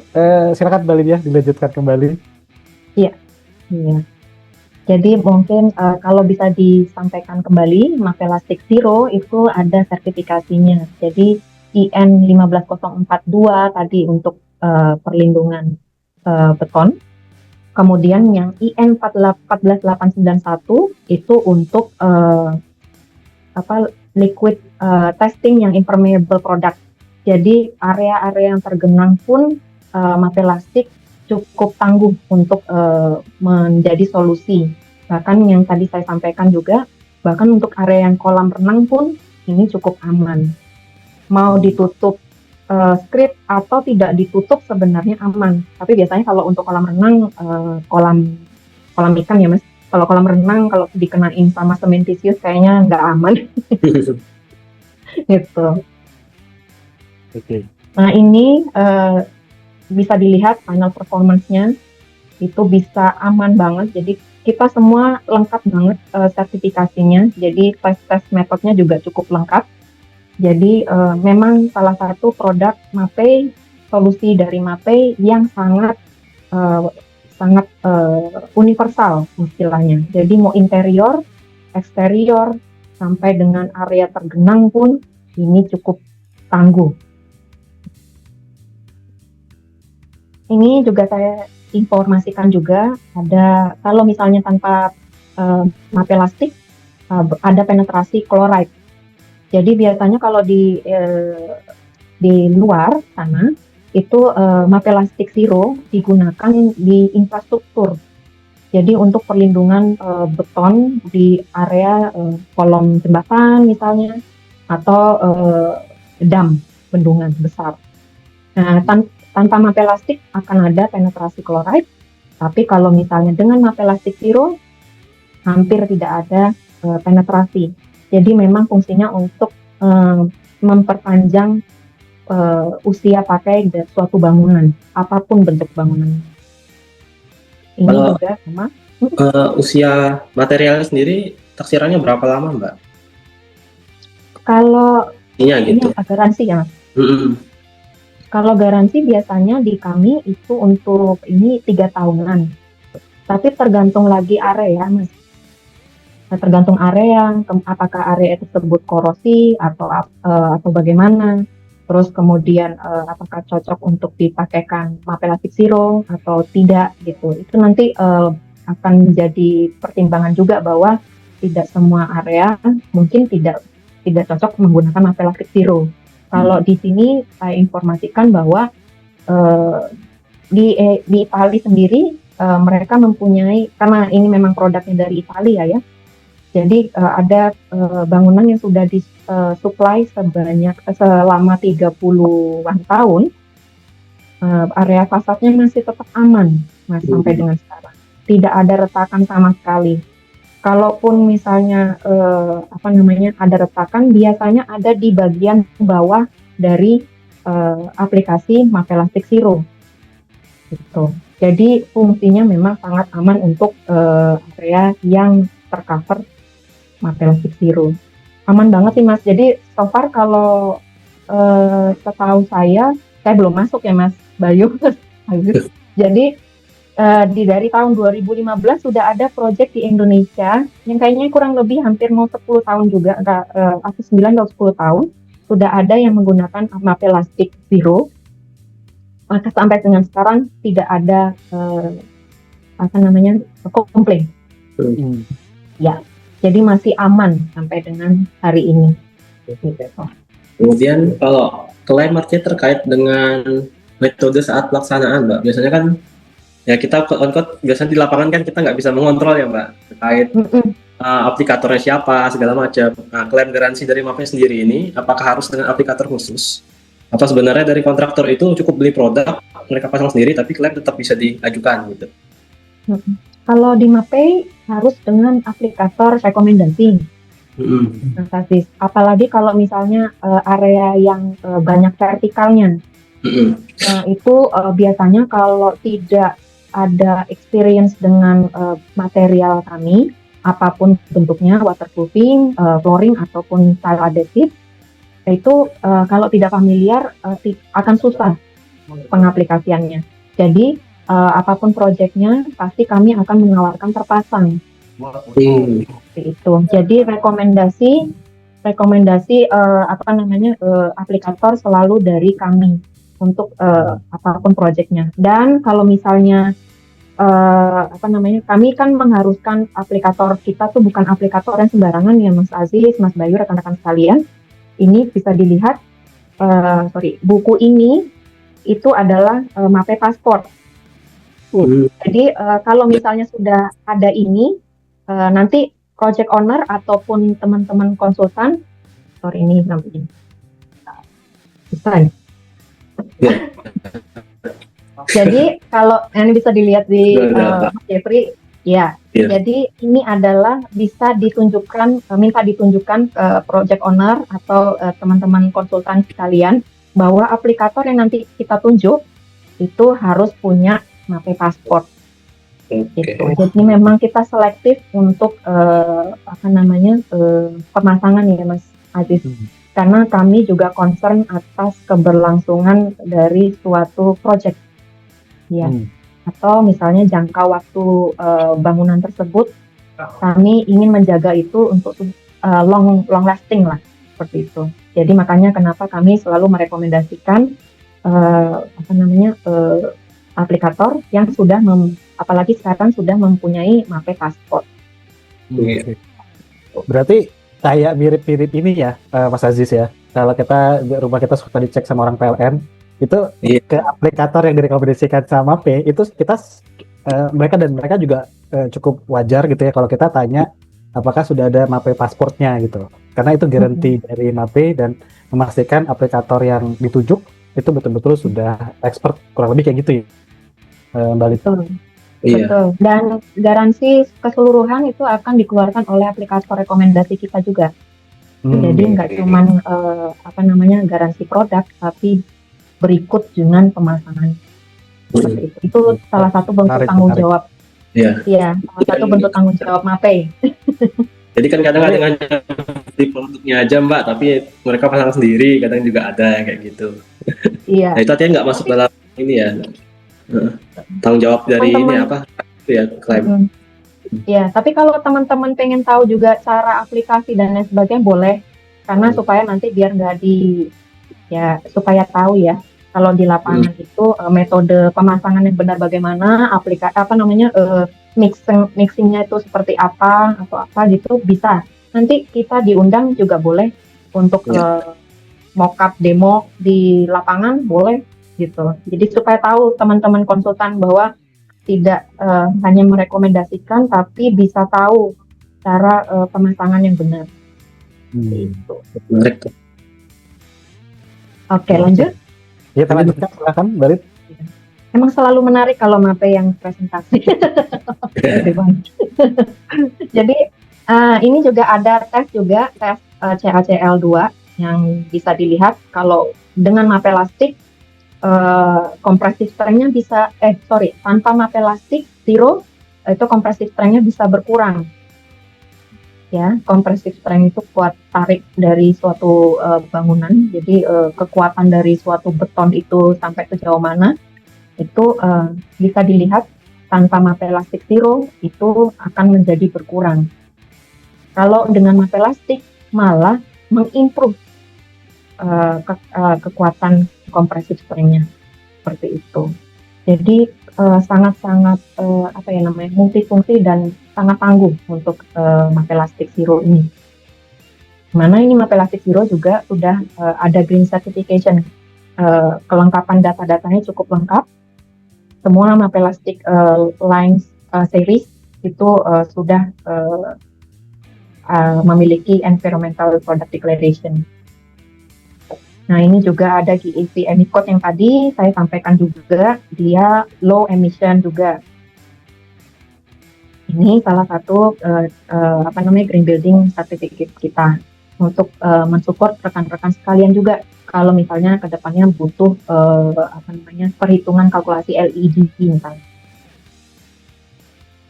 Silakan Mbak Lydia dilanjutkan kembali. Iya. Jadi mungkin kalau bisa disampaikan kembali, Mapelastik Zero itu ada sertifikasinya. Jadi IN 15042 tadi untuk perlindungan beton. Kemudian yang IN 14891 itu untuk liquid testing yang impermeable product. Jadi area-area yang tergenang pun Mapelastik cukup tangguh untuk menjadi solusi. Bahkan yang tadi saya sampaikan juga, bahkan untuk area yang kolam renang pun ini cukup aman. Mau ditutup script atau tidak ditutup sebenarnya aman. Tapi biasanya kalau untuk kolam renang, kolam ikan ya Mas. Kalau kolam renang kalau dikenain sama cementitious kayaknya nggak aman. Gitu. Oke. Nah ini bisa dilihat final performance-nya itu bisa aman banget. Jadi kita semua lengkap banget sertifikasinya. Jadi tes metodenya juga cukup lengkap. Jadi memang salah satu produk Mape, solusi dari Mape yang sangat universal istilahnya. Jadi mau interior, eksterior, sampai dengan area tergenang pun ini cukup tangguh. Ini juga saya informasikan juga ada kalau misalnya tanpa Mapelastik ada penetrasi chloride. Jadi biasanya kalau di luar sana itu Mapelastik Zero digunakan di infrastruktur. Jadi untuk perlindungan beton di area kolom jembatan misalnya atau dam bendungan besar. Nah, tanpa Mapelastik akan ada penetrasi chloride, tapi kalau misalnya dengan Mapelastik Zero hampir tidak ada penetrasi. Jadi memang fungsinya untuk memperpanjang usia pakai suatu bangunan, apapun bentuk bangunan. Ini Kalau juga sama. usia materialnya sendiri taksirannya berapa lama Mbak? Kalau Ini gitu. garansi ya Mas. Kalau garansi biasanya di kami itu untuk ini 3 tahunan. Tapi tergantung lagi area Mas. Tergantung area, apakah area tersebut korosi atau bagaimana. Terus kemudian apakah cocok untuk dipakaikan Mapelastik Zero atau tidak gitu. Itu nanti akan menjadi pertimbangan juga bahwa tidak semua area mungkin tidak cocok menggunakan Mapelastik Zero. Kalau di sini saya informasikan bahwa di Italia sendiri mereka mempunyai, karena ini memang produknya dari Italia ya. Jadi ada bangunan yang sudah disuplai selama 30-an tahun, area fasadnya masih tetap aman, Mas, sampai dengan sekarang. Tidak ada retakan sama sekali. Kalaupun misalnya ada retakan, biasanya ada di bagian bawah dari aplikasi Mapelastic Zero. Gitu. Jadi fungsinya memang sangat aman untuk area yang tercover Mapelastic Zero. Aman banget sih Mas. Jadi so far kalau setahu saya belum masuk ya Mas Bayu. Jadi dari tahun 2015 sudah ada proyek di Indonesia yang kayaknya kurang lebih hampir mau 10 tahun juga, atau 9 atau 10 tahun, sudah ada yang menggunakan Mapelastic Zero. Maka sampai dengan sekarang tidak ada komplain. Ya, jadi masih aman sampai dengan hari ini. Kemudian kalau klaim artinya terkait dengan metode saat pelaksanaan, Mbak. Biasanya kan ya kita quote-unquote biasanya di lapangan kan kita nggak bisa mengontrol ya Mbak terkait aplikatornya siapa segala macam. Nah, klaim garansi dari MAPE sendiri ini apakah harus dengan aplikator khusus atau sebenarnya dari kontraktor itu cukup beli produk mereka pasang sendiri tapi klaim tetap bisa diajukan gitu? Kalau di MAPE harus dengan aplikator rekomendasi. Apalagi kalau misalnya area yang banyak vertikalnya, itu biasanya kalau tidak ada experience dengan material kami, apapun bentuknya, waterproofing, flooring, ataupun tile adhesive, itu kalau tidak familiar akan susah pengaplikasiannya. Jadi apapun proyeknya, pasti kami akan menawarkan terpasang. Itu. Jadi rekomendasi aplikator selalu dari kami untuk apapun proyeknya. Dan kalau misalnya kami kan mengharuskan aplikator kita tuh bukan aplikator yang sembarangan ya Mas Aziz, Mas Bayu, rekan-rekan sekalian. Ini bisa dilihat, buku ini itu adalah MAPE Passport. Jadi kalau misalnya sudah ada ini, nanti project owner ataupun teman-teman konsultan, ini namanya bisa. Jadi kalau ini bisa dilihat di Jeffrey, ya. Jadi ini adalah bisa minta ditunjukkan ke project owner atau teman-teman konsultan sekalian bahwa aplikator yang nanti kita tunjuk itu harus punya MAPE Passport. Gitu. Jadi memang kita selektif untuk pemasangan ya Mas Aziz. Karena kami juga concern atas keberlangsungan dari suatu project, ya. Atau misalnya jangka waktu bangunan tersebut, kami ingin menjaga itu untuk long lasting lah, seperti itu. Jadi makanya kenapa kami selalu merekomendasikan aplikator yang sudah apalagi sekarang sudah mempunyai MAPE Passport. Berarti kayak mirip-mirip ini ya, Mas Aziz ya. Kalau rumah kita suka dicek sama orang PLN, itu ke aplikator yang direkomendasikan sama MAPE, itu mereka juga cukup wajar gitu ya kalau kita tanya apakah sudah ada MAPE Passportnya gitu. Karena itu garansi dari MAPE dan memastikan aplikator yang ditunjuk itu betul-betul sudah expert, kurang lebih kayak gitu ya, Mbak Lita. Betul. Dan garansi keseluruhan itu akan dikeluarkan oleh aplikator rekomendasi kita juga. Jadi nggak cuman garansi produk, tapi berikut dengan pemasangan. Itu salah satu bentuk tanggung jawab. Iya, salah satu bentuk tanggung jawab MAPE. Jadi kan kadang-kadang hanya di produknya aja Mbak, tapi mereka pasang sendiri, kadang juga ada kayak gitu. Iya. Nah itu artinya nggak masuk dalam ini ya. Tanggung jawab dari klaim. Ya, tapi kalau teman-teman pengen tahu juga cara aplikasi dan lain sebagainya boleh, karena supaya nanti biar supaya tahu ya kalau di lapangan itu metode pemasangan yang benar bagaimana, mixingnya itu seperti apa atau apa gitu bisa. Nanti kita diundang juga boleh untuk mock-up demo di lapangan boleh. Gitu. Jadi supaya tahu teman-teman konsultan bahwa tidak hanya merekomendasikan tapi bisa tahu cara pemasangan yang benar. Gitu. Oke, lanjut. Ya, lanjutkan silakan, Barit. Emang selalu menarik kalau MAPE yang presentasi. Jadi Ini juga ada tes CaCl2 yang bisa dilihat kalau dengan map elastik compressive strength-nya bisa tanpa map elastik zero itu compressive strength-nya bisa berkurang. Ya, compressive strength itu kuat tarik dari suatu bangunan. Jadi kekuatan dari suatu beton itu sampai sejauh mana itu bisa dilihat tanpa map elastik zero itu akan menjadi berkurang. Kalau dengan map elastik malah mengimprove kekuatan compressive strength-nya seperti itu. Jadi sangat-sangat multifungsi dan sangat tangguh untuk map elastik zero ini. Mana ini map elastik zero juga sudah ada green certification, kelengkapan data-datanya cukup lengkap. Semua map elastik lines series itu sudah memiliki environmental product declaration. Nah, ini juga ada GAP EMI code yang tadi saya sampaikan juga, dia low emission juga. Ini salah satu green building certificate kita untuk mensupport rekan-rekan sekalian juga kalau misalnya ke depannya butuh perhitungan kalkulasi LED misalnya.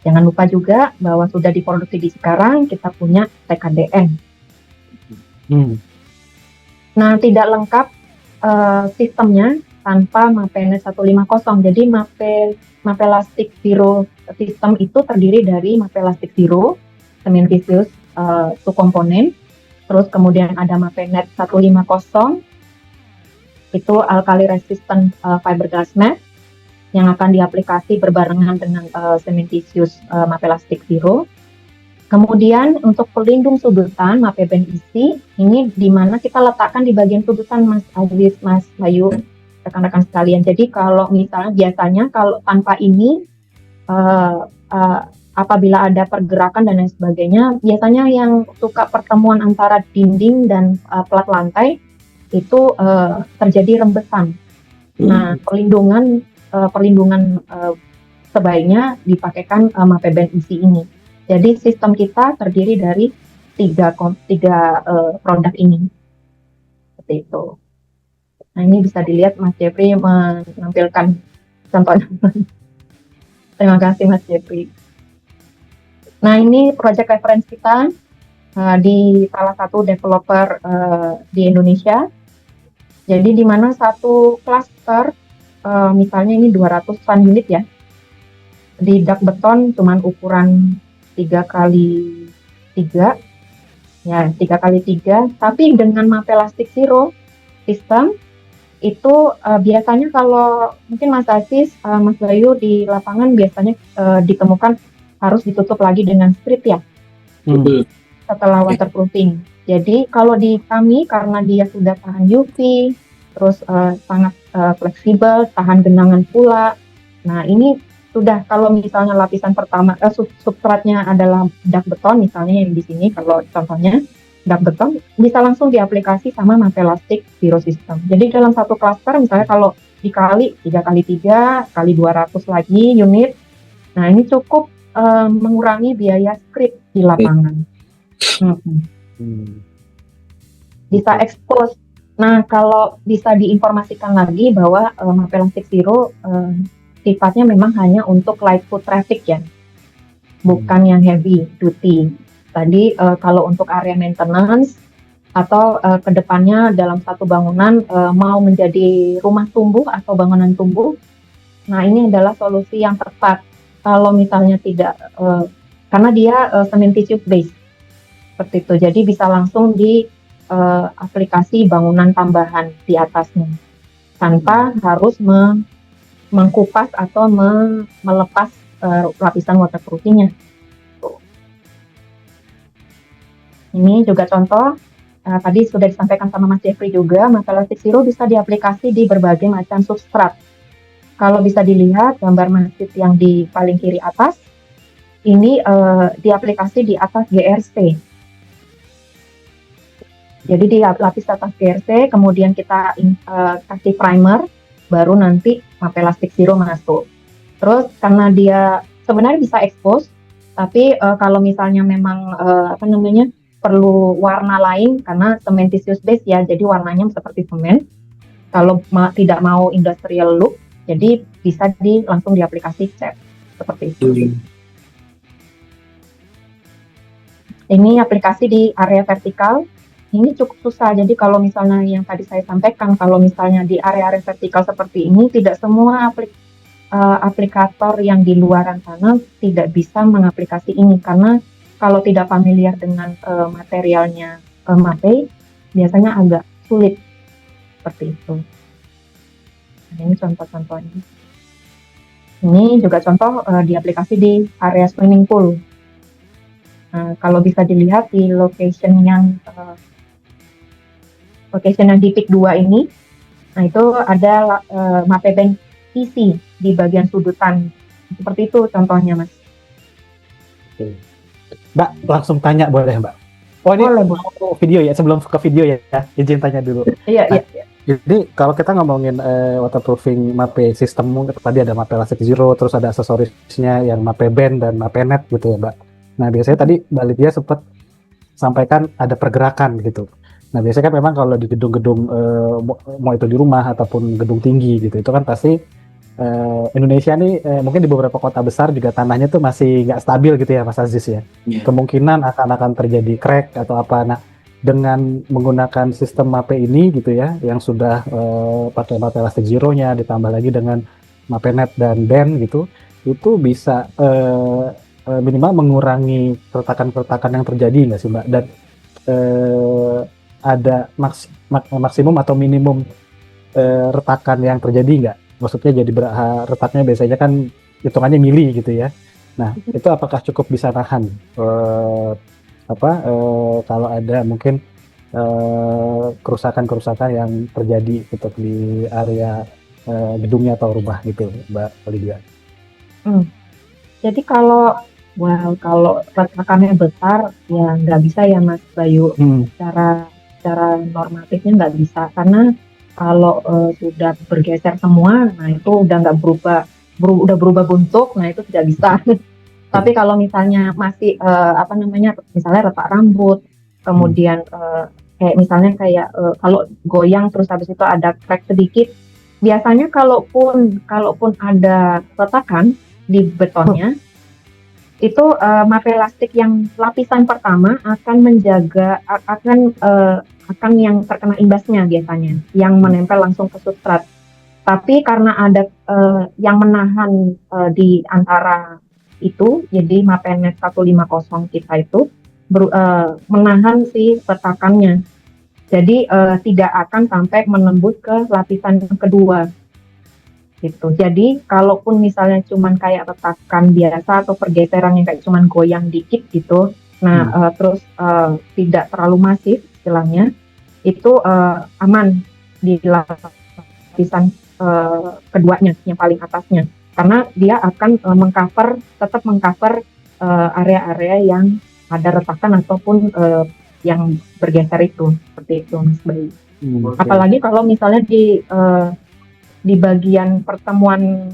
Jangan lupa juga bahwa sudah diproduksi di sekarang kita punya TKDN. Nah, tidak lengkap sistemnya tanpa MAPENET 150. Jadi Mapelastic Zero sistem itu terdiri dari Mapelastic Zero, cementitious 2 komponen, terus kemudian ada MAPENET 150, itu alkali resistant fiberglass mat yang akan diaplikasi berbarengan dengan cementitious Mapelastic Zero. Kemudian untuk pelindung sudutan Mapeben isi ini di mana kita letakkan di bagian sudutan Mas Aziz, Mas Bayu, rekan-rekan sekalian. Jadi kalau misalnya biasanya kalau tanpa ini apabila ada pergerakan dan lain sebagainya, biasanya yang suka pertemuan antara dinding dan plat lantai itu terjadi rembesan. Nah, perlindungan sebaiknya dipakaikan Mapeben isi ini. Jadi sistem kita terdiri dari tiga produk ini, seperti itu. Nah, ini bisa dilihat Mas Jeffrey menampilkan contohnya. Terima kasih Mas Jeffrey. Nah, ini project reference kita di salah satu developer di Indonesia. Jadi di mana satu cluster, misalnya ini 200-an unit ya, di dak beton cuman ukuran 3x3, ya 3x3, tapi dengan Mapelastic Zero sistem itu biasanya kalau mungkin Mas Aziz, Mas Bayu di lapangan biasanya ditemukan harus ditutup lagi dengan strip ya, setelah waterproofing. Jadi kalau di kami karena dia sudah tahan UV, terus sangat fleksibel, tahan genangan pula. Nah ini sudah kalau misalnya lapisan pertama substratnya adalah dak beton misalnya yang di sini kalau contohnya dak beton bisa langsung diaplikasi sama Mapelastic Zero System. Jadi dalam satu cluster misalnya kalau dikali 3x3 kali 200 lagi unit, nah ini cukup mengurangi biaya script di lapangan. Bisa expose. Nah kalau bisa diinformasikan lagi bahwa Mapelastic Zero sifatnya memang hanya untuk light foot traffic ya, bukan yang heavy duty. Tadi kalau untuk area maintenance atau kedepannya dalam satu bangunan mau menjadi rumah tumbuh atau bangunan tumbuh, nah ini adalah solusi yang tepat. Kalau misalnya tidak, karena dia cementitious base seperti itu, jadi bisa langsung di aplikasi bangunan tambahan di atasnya tanpa harus mengkupas atau melepas lapisan waterproofingnya. Ini juga contoh, tadi sudah disampaikan sama Mas Jeffrey juga, Mapelastic Zero bisa diaplikasi di berbagai macam substrat. Kalau bisa dilihat gambar masjid yang di paling kiri atas, ini diaplikasi di atas GRC. Jadi di lapis atas GRC, kemudian kita kasih primer, baru nanti Mapelastic Zero masuk. Terus karena dia sebenarnya bisa expose, Tapi kalau misalnya memang perlu warna lain karena cementitious base ya, jadi warnanya seperti semen. Kalau tidak mau industrial look, jadi bisa langsung diaplikasi cat seperti itu. Ini aplikasi di area vertikal. Ini cukup susah. Jadi kalau misalnya yang tadi saya sampaikan, kalau misalnya di area-area vertikal seperti ini, tidak semua aplikator yang di luaran sana tidak bisa mengaplikasi ini, karena kalau tidak familiar dengan materialnya MAPE, biasanya agak sulit seperti itu. Nah, ini contoh-contohnya. Ini juga contoh di aplikasi di area swimming pool. Nah, kalau bisa dilihat di location yang di pick 2 ini, nah itu ada MAPE band isi di bagian sudutan. Seperti itu contohnya, Mas. Oke. Mbak, langsung tanya boleh, Mbak? Oh, ini Boleh, Bu. mau video ya, sebelum ke video ya, izin tanya dulu. Iya, Nah, iya. Jadi kalau kita ngomongin waterproofing MAPE sistem, tadi ada MAPE Elastic Zero, terus ada aksesorisnya yang MAPE Band dan MAPE Net gitu ya, Mbak. Nah, biasanya tadi Mbak Lydia sempat sampaikan ada pergerakan gitu. Nah, biasanya kan memang kalau di gedung-gedung mau itu di rumah ataupun gedung tinggi gitu, itu kan pasti Indonesia nih mungkin di beberapa kota besar juga tanahnya tuh masih nggak stabil gitu ya, Mas Aziz ya. Iya. Kemungkinan akan terjadi crack atau apa. Nah, dengan menggunakan sistem MAPE ini gitu ya, yang sudah pakai MAPE Elastic Zero-nya, ditambah lagi dengan MAPE Net dan Band gitu, itu bisa minimal mengurangi keretakan-keretakan yang terjadi nggak sih, Mbak? Dan ada maksimum atau minimum retakan yang terjadi nggak? Maksudnya jadi retaknya biasanya kan hitungannya mili gitu ya. Nah, itu apakah cukup bisa nahan kalau ada mungkin kerusakan-kerusakan yang terjadi gitu di area gedungnya atau rumah gitu, Mbak Lydia? Jadi kalau retakannya besar ya nggak bisa ya, Mas Bayu. Secara normatifnya nggak bisa, karena kalau sudah bergeser semua, nah itu udah nggak udah berubah bentuk, nah itu tidak bisa. Tapi kalau misalnya masih misalnya retak rambut, kemudian kayak misalnya kalau goyang terus habis itu ada crack sedikit, biasanya kalaupun ada retakan di betonnya, itu MAPE elastik yang lapisan pertama akan menjaga akan yang terkena imbasnya biasanya, yang menempel langsung ke substrat. Tapi karena ada yang menahan di antara itu, jadi MAPE Net 150 kita itu menahan si retakannya. Jadi tidak akan sampai menembus ke lapisan yang kedua. Gitu. Jadi kalaupun misalnya cuman kayak retakan biasa atau pergeseran yang kayak cuman goyang dikit gitu, nah terus tidak terlalu masif istilahnya, itu aman di lapisan keduanya, yang paling atasnya, karena dia akan tetap mengcover area-area yang ada retakan ataupun yang bergeser itu, seperti itu, Mas Bayu. Okay. Apalagi kalau misalnya di bagian pertemuan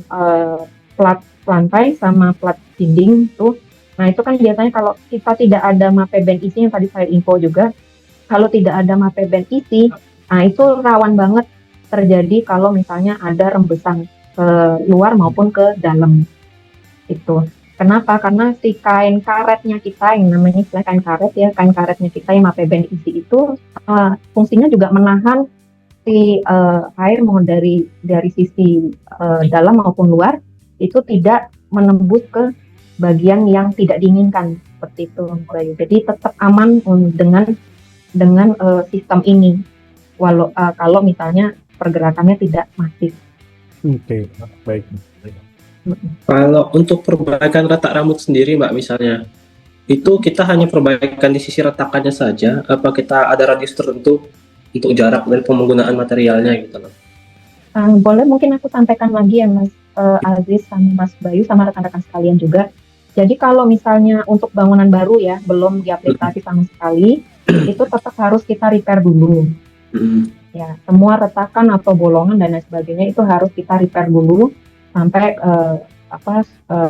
plat lantai sama plat dinding tuh, nah itu kan biasanya kalau kita tidak ada MAPE band isi yang tadi saya info juga, kalau tidak ada MAPE band isi, nah itu rawan banget terjadi kalau misalnya ada rembesan ke luar maupun ke dalam itu. Kenapa? Karena si kain karetnya kita, yang namanya istilah kain karet ya, kain karetnya kita yang MAPE band isi itu fungsinya juga menahan si air mau dari sisi dalam maupun luar itu tidak menembus ke bagian yang tidak diinginkan, seperti itu, Bayu. Jadi tetap aman dengan sistem ini, kalau misalnya pergerakannya tidak masif. Oke, baik. Kalau untuk perbaikan retak rambut sendiri, Mbak, misalnya itu kita hanya perbaikan di sisi retakannya saja, apa kita ada radius tertentu untuk jarak dari penggunaan materialnya gitu loh? Boleh mungkin aku sampaikan lagi ya, Mas Aziz sama Mas Bayu sama rekan-rekan sekalian juga. Jadi kalau misalnya untuk bangunan baru ya, belum diaplikasi sama sekali, itu tetap harus kita repair dulu. Ya, semua retakan atau bolongan dan lain sebagainya itu harus kita repair dulu sampai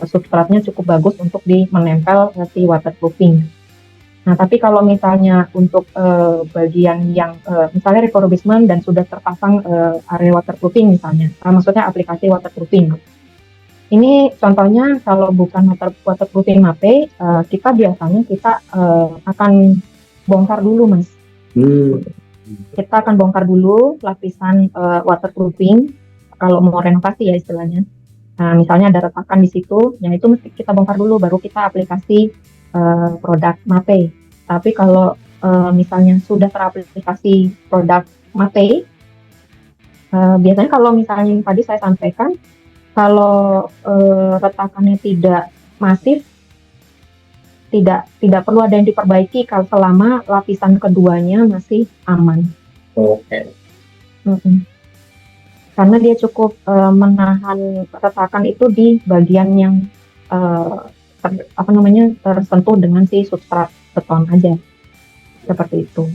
substratnya cukup bagus untuk menempel si waterproofing. Nah, tapi kalau misalnya untuk bagian yang misalnya refurbishment dan sudah terpasang area waterproofing misalnya, maksudnya aplikasi waterproofing. Ini contohnya kalau bukan waterproofing MAPE, kita biasanya akan bongkar dulu, Mas. Kita akan bongkar dulu lapisan waterproofing kalau mau renovasi ya istilahnya. Nah, misalnya ada retakan di situ, yang itu mesti kita bongkar dulu, baru kita aplikasi produk MAPE. Tapi kalau misalnya sudah teraplikasi produk MAPE, biasanya kalau misalnya yang tadi saya sampaikan, kalau retakannya tidak masif, tidak perlu ada yang diperbaiki kalau selama lapisan keduanya masih aman. Oke. Karena dia cukup menahan retakan itu di bagian yang tersentuh dengan si substrat beton aja, seperti itu.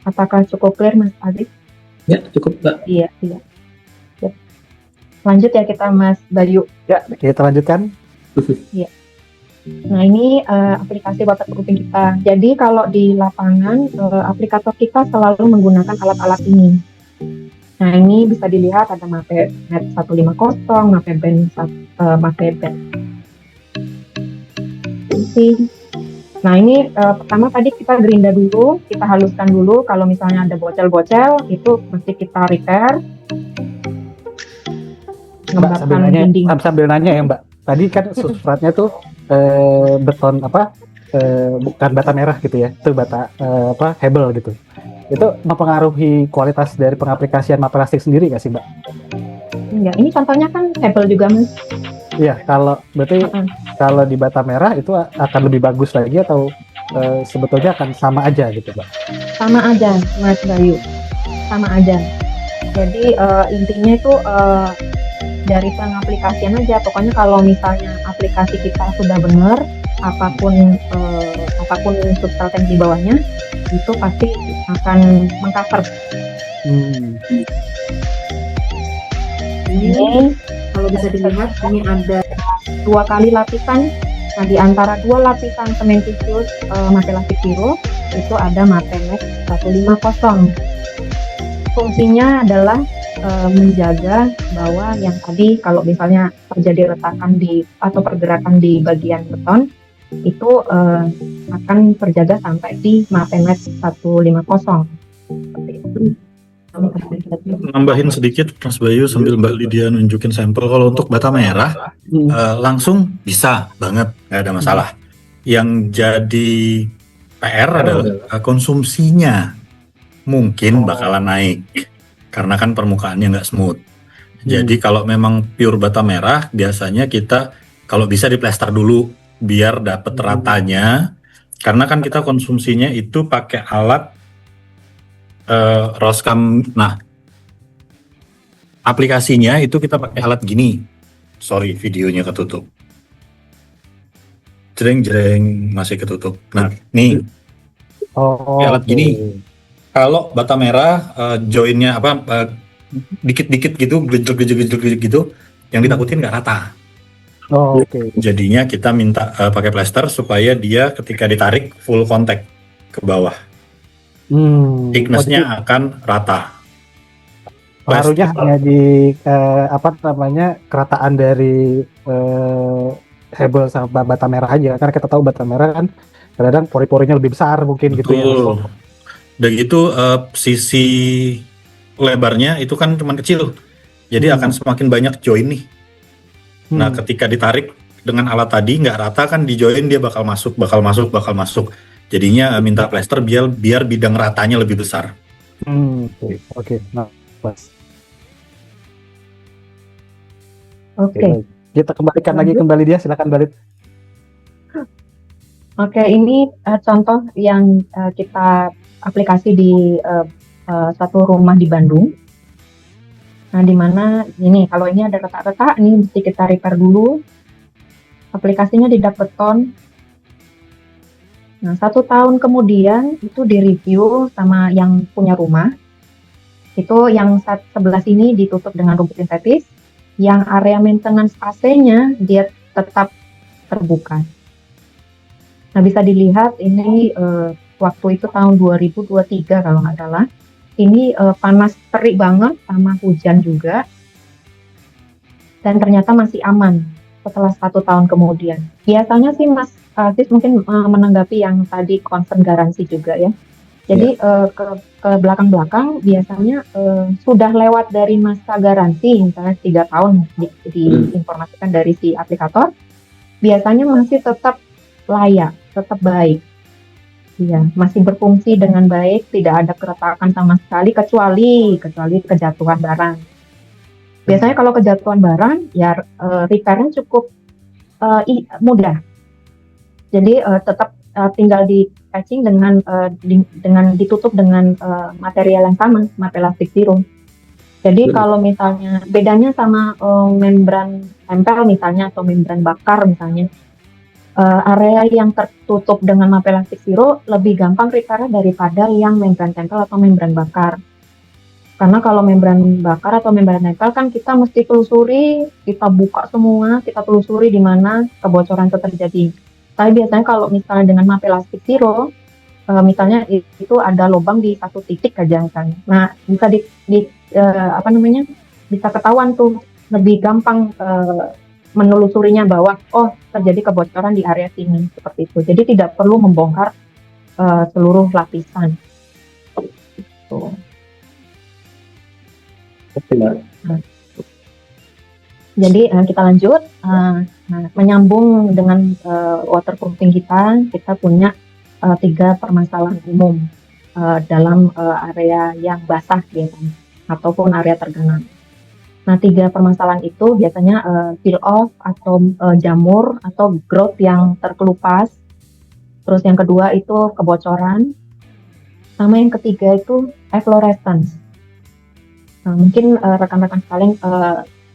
Apakah cukup clear, Mas Aziz? Ya, cukup, Mbak. Iya. Lanjut ya kita, Mas Bayu. Ya, kita lanjutkan. Iya. Nah, ini aplikasi waterproofing kita. Jadi kalau di lapangan, aplikator kita selalu menggunakan alat-alat ini. Nah, ini bisa dilihat ada MAPE Net 150, MAPE Band, MAPE Band. Nah, ini pertama tadi kita gerinda dulu, kita haluskan dulu. Kalau misalnya ada bocel-bocel, itu mesti kita repair. Mbak, sambil nanya ya, Mbak. Tadi kan substratnya tuh beton bukan bata merah gitu ya, itu bata hebel gitu. Itu mempengaruhi kualitas dari pengaplikasian plastik sendiri nggak sih, Mbak? Enggak, ini contohnya kan hebel juga, Mas. Iya, kalau di bata merah itu akan lebih bagus lagi atau sebetulnya akan sama aja gitu, Mbak? Sama aja, Mas Bayu. Sama aja. Jadi intinya itu dari pengaplikasian aja. Pokoknya kalau misalnya aplikasi kita sudah benar, apapun substrat yang di bawahnya itu pasti akan mengcover. Ini kalau bisa dilihat ini ada 2 kali lapisan. Nah, di antara 2 lapisan cementitious MAPE Lastic Zero itu ada MAPE Net 150. Fungsinya adalah menjaga bahwa yang tadi kalau misalnya terjadi retakan atau pergerakan di bagian beton itu akan terjaga sampai di MAPE Net 150. Seperti itu. Nambahin sedikit Mas Bayu sambil Mbak Lydia nunjukin sampel. Kalau untuk bata merah langsung bisa banget, nggak ada masalah. Yang jadi PR adalah konsumsinya mungkin bakalan naik karena kan permukaannya nggak smooth. Jadi kalau memang pure bata merah biasanya kita kalau bisa diplester dulu biar dapet ratanya, karena kan kita konsumsinya itu pakai alat Roskam. Nah, aplikasinya itu kita pakai alat gini. Sorry, videonya ketutup. Jreng masih ketutup. Nah, nih alat gini. Kalau bata merah joinnya dikit-dikit gitu, gejek gitu, yang ditakutin nggak rata. Jadinya kita minta pakai plester supaya dia ketika ditarik full contact ke bawah. Thickness-nya akan rata. Pengaruhnya hanya di kerataan dari hebel sama bata merah aja, karena kita tahu bata merah kan kadang pori-porinya lebih besar mungkin. Betul. Gitu ya. Dan itu sisi lebarnya itu kan cuma kecil, jadi akan semakin banyak join nih. Nah, ketika ditarik dengan alat tadi nggak rata kan di join dia bakal masuk. Jadinya minta plester biar bidang ratanya lebih besar. Oke. Nah, pas. Oke. Kita kembalikan lagi kembali dia, silakan balik. Oke, ini contoh yang kita aplikasi di satu rumah di Bandung. Nah, di mana ini kalau ini ada retak-retak, ini mesti kita repair dulu. Aplikasinya di dak beton. Nah, 1 tahun kemudian itu direview sama yang punya rumah. Itu yang sebelah sini ditutup dengan rumput sintetis, yang area maintenance AC-nya dia tetap terbuka. Nah, bisa dilihat ini waktu itu tahun 2023 kalau nggak salah. Ini panas terik banget sama hujan juga. Dan ternyata masih aman setelah 1 tahun kemudian. Biasanya sih Mas Aziz mungkin menanggapi yang tadi concern garansi juga ya. Jadi ke belakang-belakang biasanya sudah lewat dari masa garansi, misalnya 3 tahun diinformasikan dari si aplikator, biasanya masih tetap layak, tetap baik. Iya, masih berfungsi dengan baik, tidak ada keretakan sama sekali kecuali kejatuhan barang. Biasanya kalau kejatuhan barang, ya repair-nya cukup mudah. Jadi tetap tinggal di patching dengan ditutup dengan material yang sama, Mapelastic Zero. Jadi kalau misalnya bedanya sama membran tempel misalnya atau membran bakar misalnya, area yang tertutup dengan Mapelastic Zero lebih gampang repair daripada yang membran tempel atau membran bakar. Karena kalau membran bakar atau membran tempel kan kita mesti telusuri, kita buka semua, kita telusuri di mana kebocoran itu terjadi. Tapi biasanya kalau misalnya dengan Mapelastic Zero, misalnya itu ada lubang di satu titik aja misalnya. Nah, bisa bisa ketahuan tuh lebih gampang menelusurinya bahwa terjadi kebocoran di area sini seperti itu. Jadi tidak perlu membongkar seluruh lapisan. Gitu. Jadi kita lanjut, menyambung dengan waterproofing kita punya 3 permasalahan umum dalam area yang basah biasanya ataupun area tergenang. Nah, 3 permasalahan itu biasanya peel off atau jamur atau growth yang terkelupas. Terus yang kedua itu kebocoran, sama yang ketiga itu efflorescence. Nah, mungkin rekan-rekan sekalian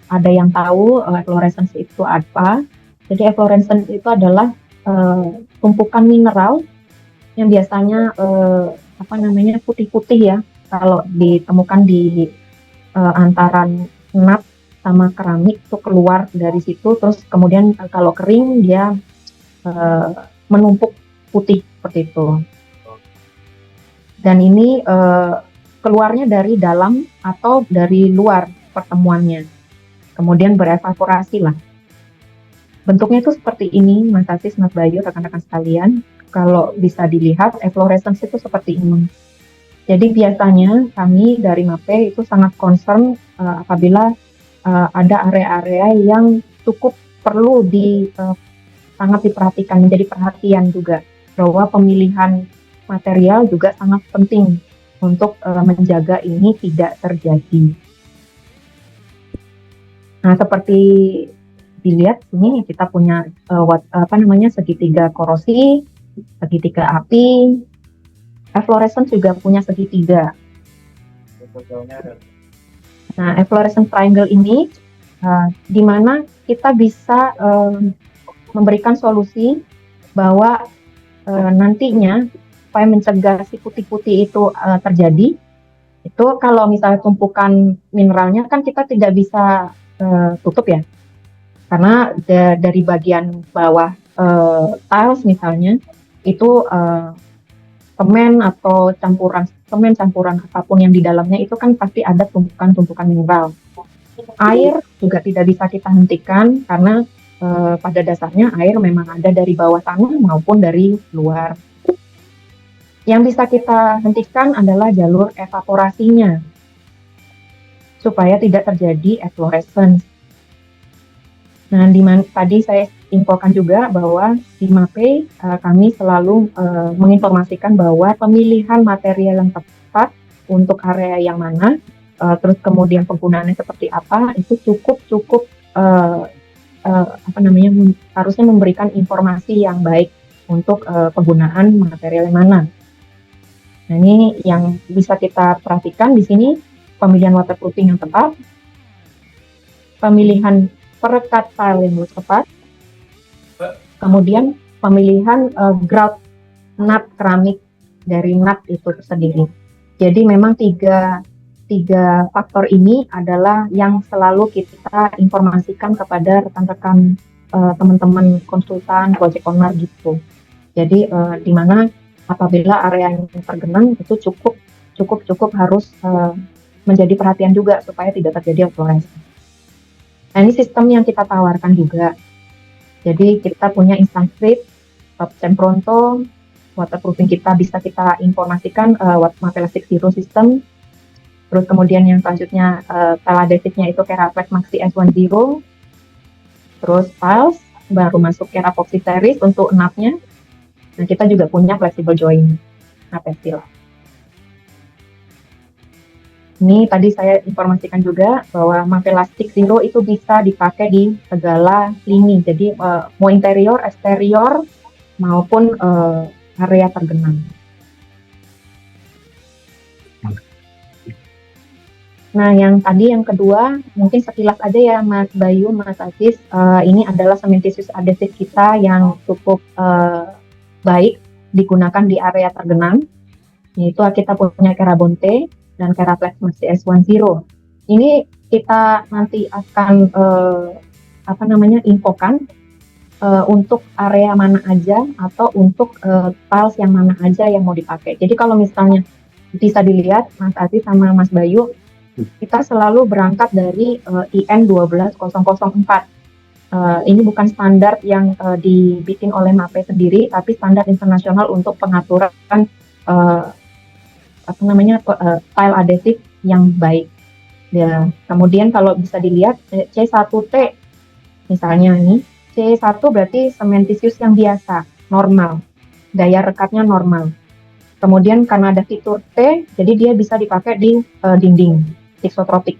ada yang tahu efflorescence itu apa. Jadi efflorescence itu adalah tumpukan mineral yang biasanya putih-putih ya, kalau ditemukan di antaran nap sama keramik itu keluar dari situ, terus kemudian kalau kering dia menumpuk putih seperti itu. Dan ini keluarnya dari dalam atau dari luar pertemuannya, kemudian berevaporasi lah. Bentuknya itu seperti ini, Mas Aziz, Mas Bayu, rekan-rekan sekalian. Kalau bisa dilihat, efflorescence itu seperti ini. Jadi biasanya kami dari MAPE itu sangat concern apabila ada area-area yang cukup perlu sangat diperhatikan, menjadi perhatian juga, bahwa pemilihan material juga sangat penting untuk menjaga ini tidak terjadi. Nah, seperti dilihat ini kita punya segitiga korosi, segitiga api, efflorescence juga punya segitiga. Nah, efflorescence triangle ini di mana kita bisa memberikan solusi bahwa nantinya supaya mencegah si putih-putih itu terjadi, itu kalau misalnya tumpukan mineralnya kan kita tidak bisa tutup ya, karena dari bagian bawah tiles misalnya itu semen atau campuran apapun yang di dalamnya itu kan pasti ada tumpukan mineral. Air juga tidak bisa kita hentikan karena pada dasarnya air memang ada dari bawah tanah maupun dari luar. Yang bisa kita hentikan adalah jalur evaporasinya supaya tidak terjadi efflorescence. Nah, tadi saya infokan juga bahwa di MAPE kami selalu menginformasikan bahwa pemilihan material yang tepat untuk area yang mana, terus kemudian penggunaannya seperti apa, itu cukup harusnya memberikan informasi yang baik untuk penggunaan material yang mana. Nah, ini yang bisa kita perhatikan di sini, pemilihan waterproofing yang tepat, pemilihan perekat tile yang tepat, kemudian pemilihan grout nut keramik dari nut itu sendiri. Jadi memang 3 tiga faktor ini adalah yang selalu kita informasikan kepada rekan-rekan teman-teman konsultan, project owner gitu. Jadi di mana apabila area yang tergenang itu cukup harus menjadi perhatian juga supaya tidak terjadi overflow. Nah, ini sistem yang kita tawarkan juga. Jadi kita punya instant script, Top10 Pronto, waterproofing kita bisa kita informasikan Mapelastic Zero System. Terus kemudian yang selanjutnya tile adhesifnya itu Keraflex Maxi S10. Terus tiles, baru masuk Kerapoxy series untuk enapnya. Nah, kita juga punya flexible joint Apestil. Ini tadi saya informasikan juga bahwa Mapelastic Zero itu bisa dipakai di segala lini. Jadi mau interior, eksterior, maupun area tergenang. Nah, yang kedua, mungkin sekilas aja ya Mas Bayu, Mas Aziz, ini adalah cementitious adhesive kita yang cukup baik digunakan di area tergenang, yaitu kita punya Kerabonte dan Keraflex Maxi S10. Ini kita nanti akan infokan untuk area mana aja atau untuk tiles yang mana aja yang mau dipakai. Jadi kalau misalnya bisa dilihat Mas Aziz sama Mas Bayu, kita selalu berangkat dari IN 12004. Ini bukan standar yang dibikin oleh MAPE sendiri, tapi standar internasional untuk pengaturan tile adhesif yang baik. Ya, kemudian kalau bisa dilihat C1T misalnya ini, C1 berarti cementitious yang biasa, normal, daya rekatnya normal. Kemudian karena ada fitur T, jadi dia bisa dipakai di dinding isotropik.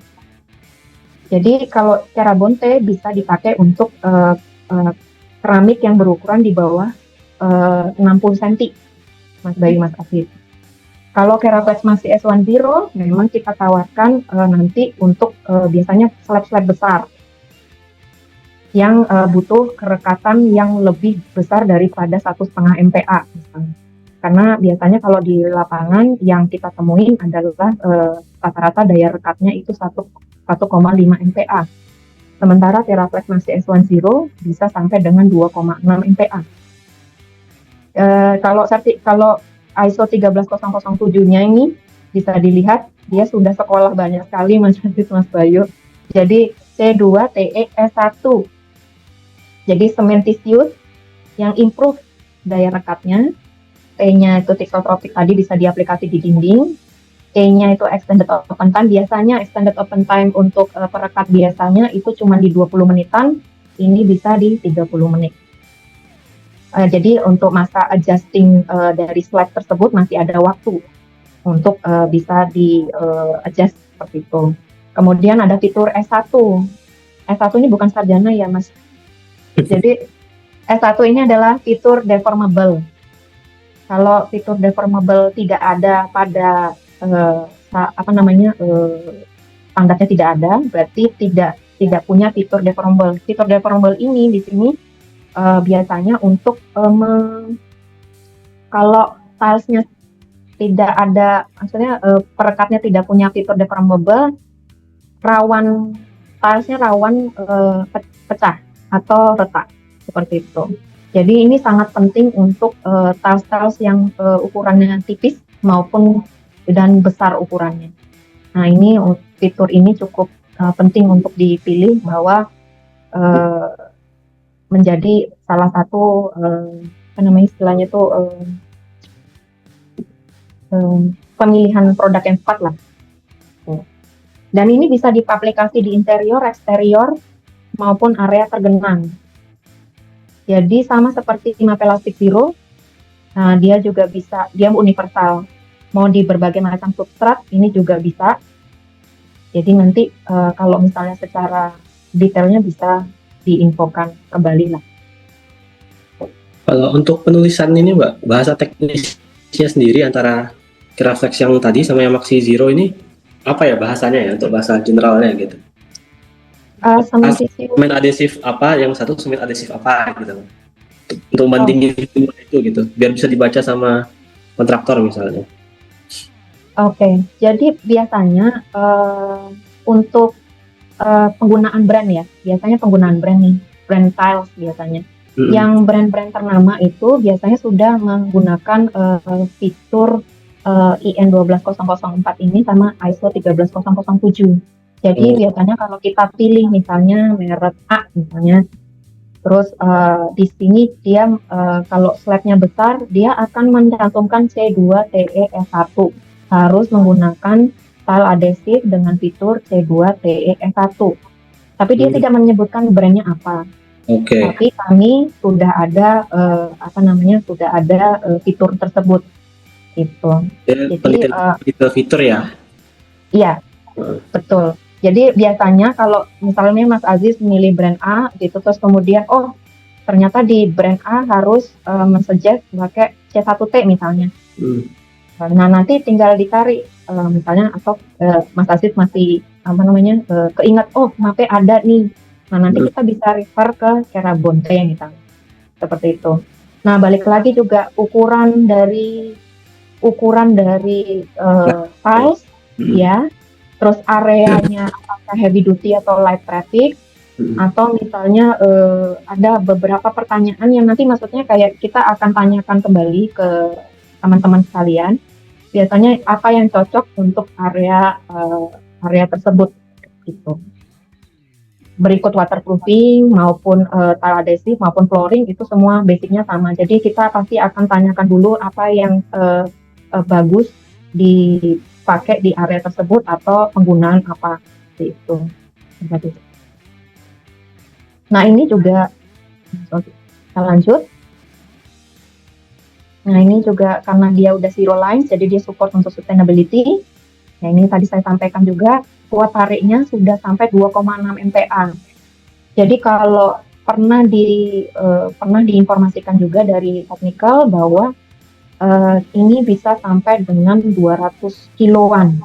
Jadi kalau Kerabonte bisa dipakai untuk keramik yang berukuran di bawah 60 cm, Mas Bayu, Mas Afif. Kalau Keraflex Maxi S10 memang kita tawarkan nanti untuk biasanya slab-slab besar yang butuh kerekatan yang lebih besar daripada 1,5 MPa misalnya. Karena biasanya kalau di lapangan yang kita temuin adalah rata-rata daya rekatnya itu 1,5 MPa. Sementara Keraflex Maxi S10 bisa sampai dengan 2,6 MPa. Kalau ISO 13007-nya ini bisa dilihat dia sudah sekolah banyak sekali Mas Bayu. Jadi C2TE S1. Jadi cementitious yang improve daya rekatnya. T-nya itu thixotropic tadi bisa diaplikasi di dinding. E-nya itu extended open time. Biasanya extended open time untuk perekat biasanya itu cuma di 20 menitan. Ini bisa di 30 menit. Jadi untuk masa adjusting dari slide tersebut masih ada waktu untuk bisa di adjust seperti itu. Kemudian ada fitur S1. S1 ini bukan sarjana ya Mas. Jadi S1 ini adalah fitur deformable. Kalau fitur deformable tidak ada pada standarnya tidak ada, berarti tidak punya fitur deformable. Fitur deformable ini di sini biasanya untuk kalau tilesnya tidak ada, maksudnya perekatnya tidak punya fitur deformable, tilesnya rawan pecah atau retak seperti itu. Jadi ini sangat penting untuk tiles-tiles yang ukurannya tipis maupun dan besar ukurannya. Nah ini fitur ini cukup penting untuk dipilih bahwa menjadi salah satu istilahnya itu pemilihan produk yang tepat lah. Dan ini bisa diaplikasi di interior, eksterior maupun area tergenang. Jadi sama seperti Mapelastic Zero, nah dia juga bisa, dia universal. Mau di berbagai macam substrat, ini juga bisa. Jadi nanti kalau misalnya secara detailnya bisa diinfokan kembali lah. Kalau untuk penulisan ini Mbak, bahasa teknisnya sendiri antara Keraflex yang tadi sama yang Maxi Zero ini, apa ya bahasanya ya untuk bahasa generalnya gitu? Semen adhesif apa, yang satu semen adhesif apa gitu untuk bandingin itu gitu biar bisa dibaca sama kontraktor misalnya. Oke, jadi biasanya untuk penggunaan brand ya, biasanya penggunaan brand nih, brand tiles biasanya. Yang brand-brand ternama itu biasanya sudah menggunakan fitur IN 12004 ini sama ISO 13007. Jadi biasanya kalau kita pilih misalnya merek A misalnya, terus di sini dia kalau slabnya besar, dia akan mencantumkan C2TEF1. Harus menggunakan tile adhesif dengan fitur C2TEF1. Tapi dia tidak menyebutkan brandnya apa. Tapi kami sudah ada sudah ada fitur tersebut gitu. Jadi fitur ya. Iya, betul. Jadi biasanya kalau misalnya Mas Aziz memilih brand A gitu, terus kemudian ternyata di brand A harus mensuggest pakai C1T misalnya. Nah nanti tinggal dicari misalnya atau Mas Aziz masih keinget mape ada nih. Nah nanti kita bisa refer ke Kerabonte misalnya seperti itu. Nah balik lagi juga ukuran dari tiles ya, terus areanya apakah heavy duty atau light traffic, atau misalnya ada beberapa pertanyaan yang nanti maksudnya kayak kita akan tanyakan kembali ke teman-teman sekalian, biasanya apa yang cocok untuk area tersebut gitu. Berikut waterproofing maupun tile adhesif maupun flooring itu semua basicnya sama. Jadi kita pasti akan tanyakan dulu apa yang bagus dipakai di area tersebut atau penggunaan apa itu. Nah ini juga kita lanjut. Nah ini juga karena dia udah zero lines, jadi dia support untuk sustainability. Nah ini tadi saya sampaikan juga, kuat tariknya sudah sampai 2,6 MPa. Jadi kalau pernah diinformasikan juga dari technical bahwa ini bisa sampai dengan 200 kiloan,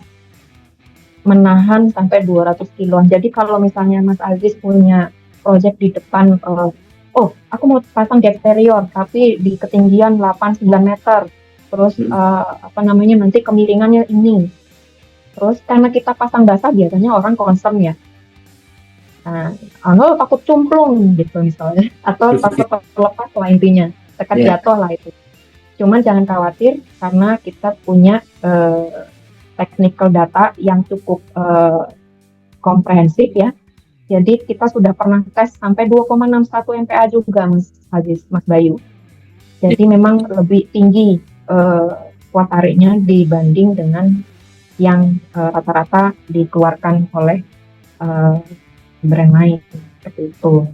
menahan sampai 200 kiloan. Jadi kalau misalnya Mas Aziz punya project di depan, aku mau pasang di eksterior tapi di ketinggian 8-9 meter, terus nanti kemiringannya ini. Terus karena kita pasang basah biasanya orang concern ya. Nah, takut cumplung gitu misalnya, atau takut terlepas lah intinya, tekan jatuh lah itu. Cuman jangan khawatir karena kita punya technical data yang cukup komprehensif ya. Jadi kita sudah pernah tes sampai 2,61 MPa juga Mas Aziz, Mas Bayu. Jadi memang lebih tinggi kuat tariknya dibanding dengan yang rata-rata dikeluarkan oleh brand lain seperti itu.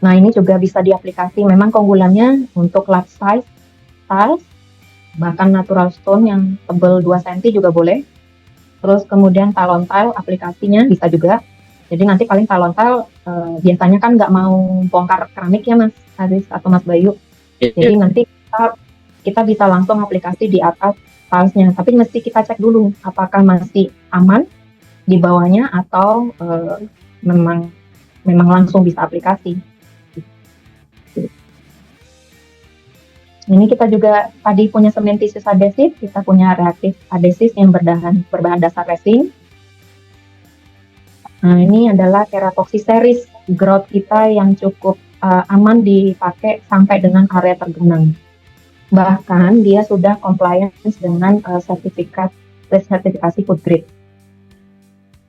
Nah ini juga bisa diaplikasi, memang keunggulannya untuk large size tiles, bahkan natural stone yang tebal 2 cm juga boleh. Terus kemudian talon tile aplikasinya bisa juga. Jadi nanti paling talon tile biasanya kan nggak mau bongkar keramik ya Mas Aziz atau Mas Bayu. Jadi nanti kita bisa langsung aplikasi di atas tilesnya. Tapi mesti kita cek dulu apakah masih aman di bawahnya atau memang langsung bisa aplikasi. Ini kita juga tadi punya cementitious adhesive, kita punya reaktif adhesive yang berbahan dasar resin. Nah ini adalah Keratoxy series grout kita yang cukup aman dipakai sampai dengan area tergenang. Bahkan dia sudah compliance dengan sertifikasi food grade.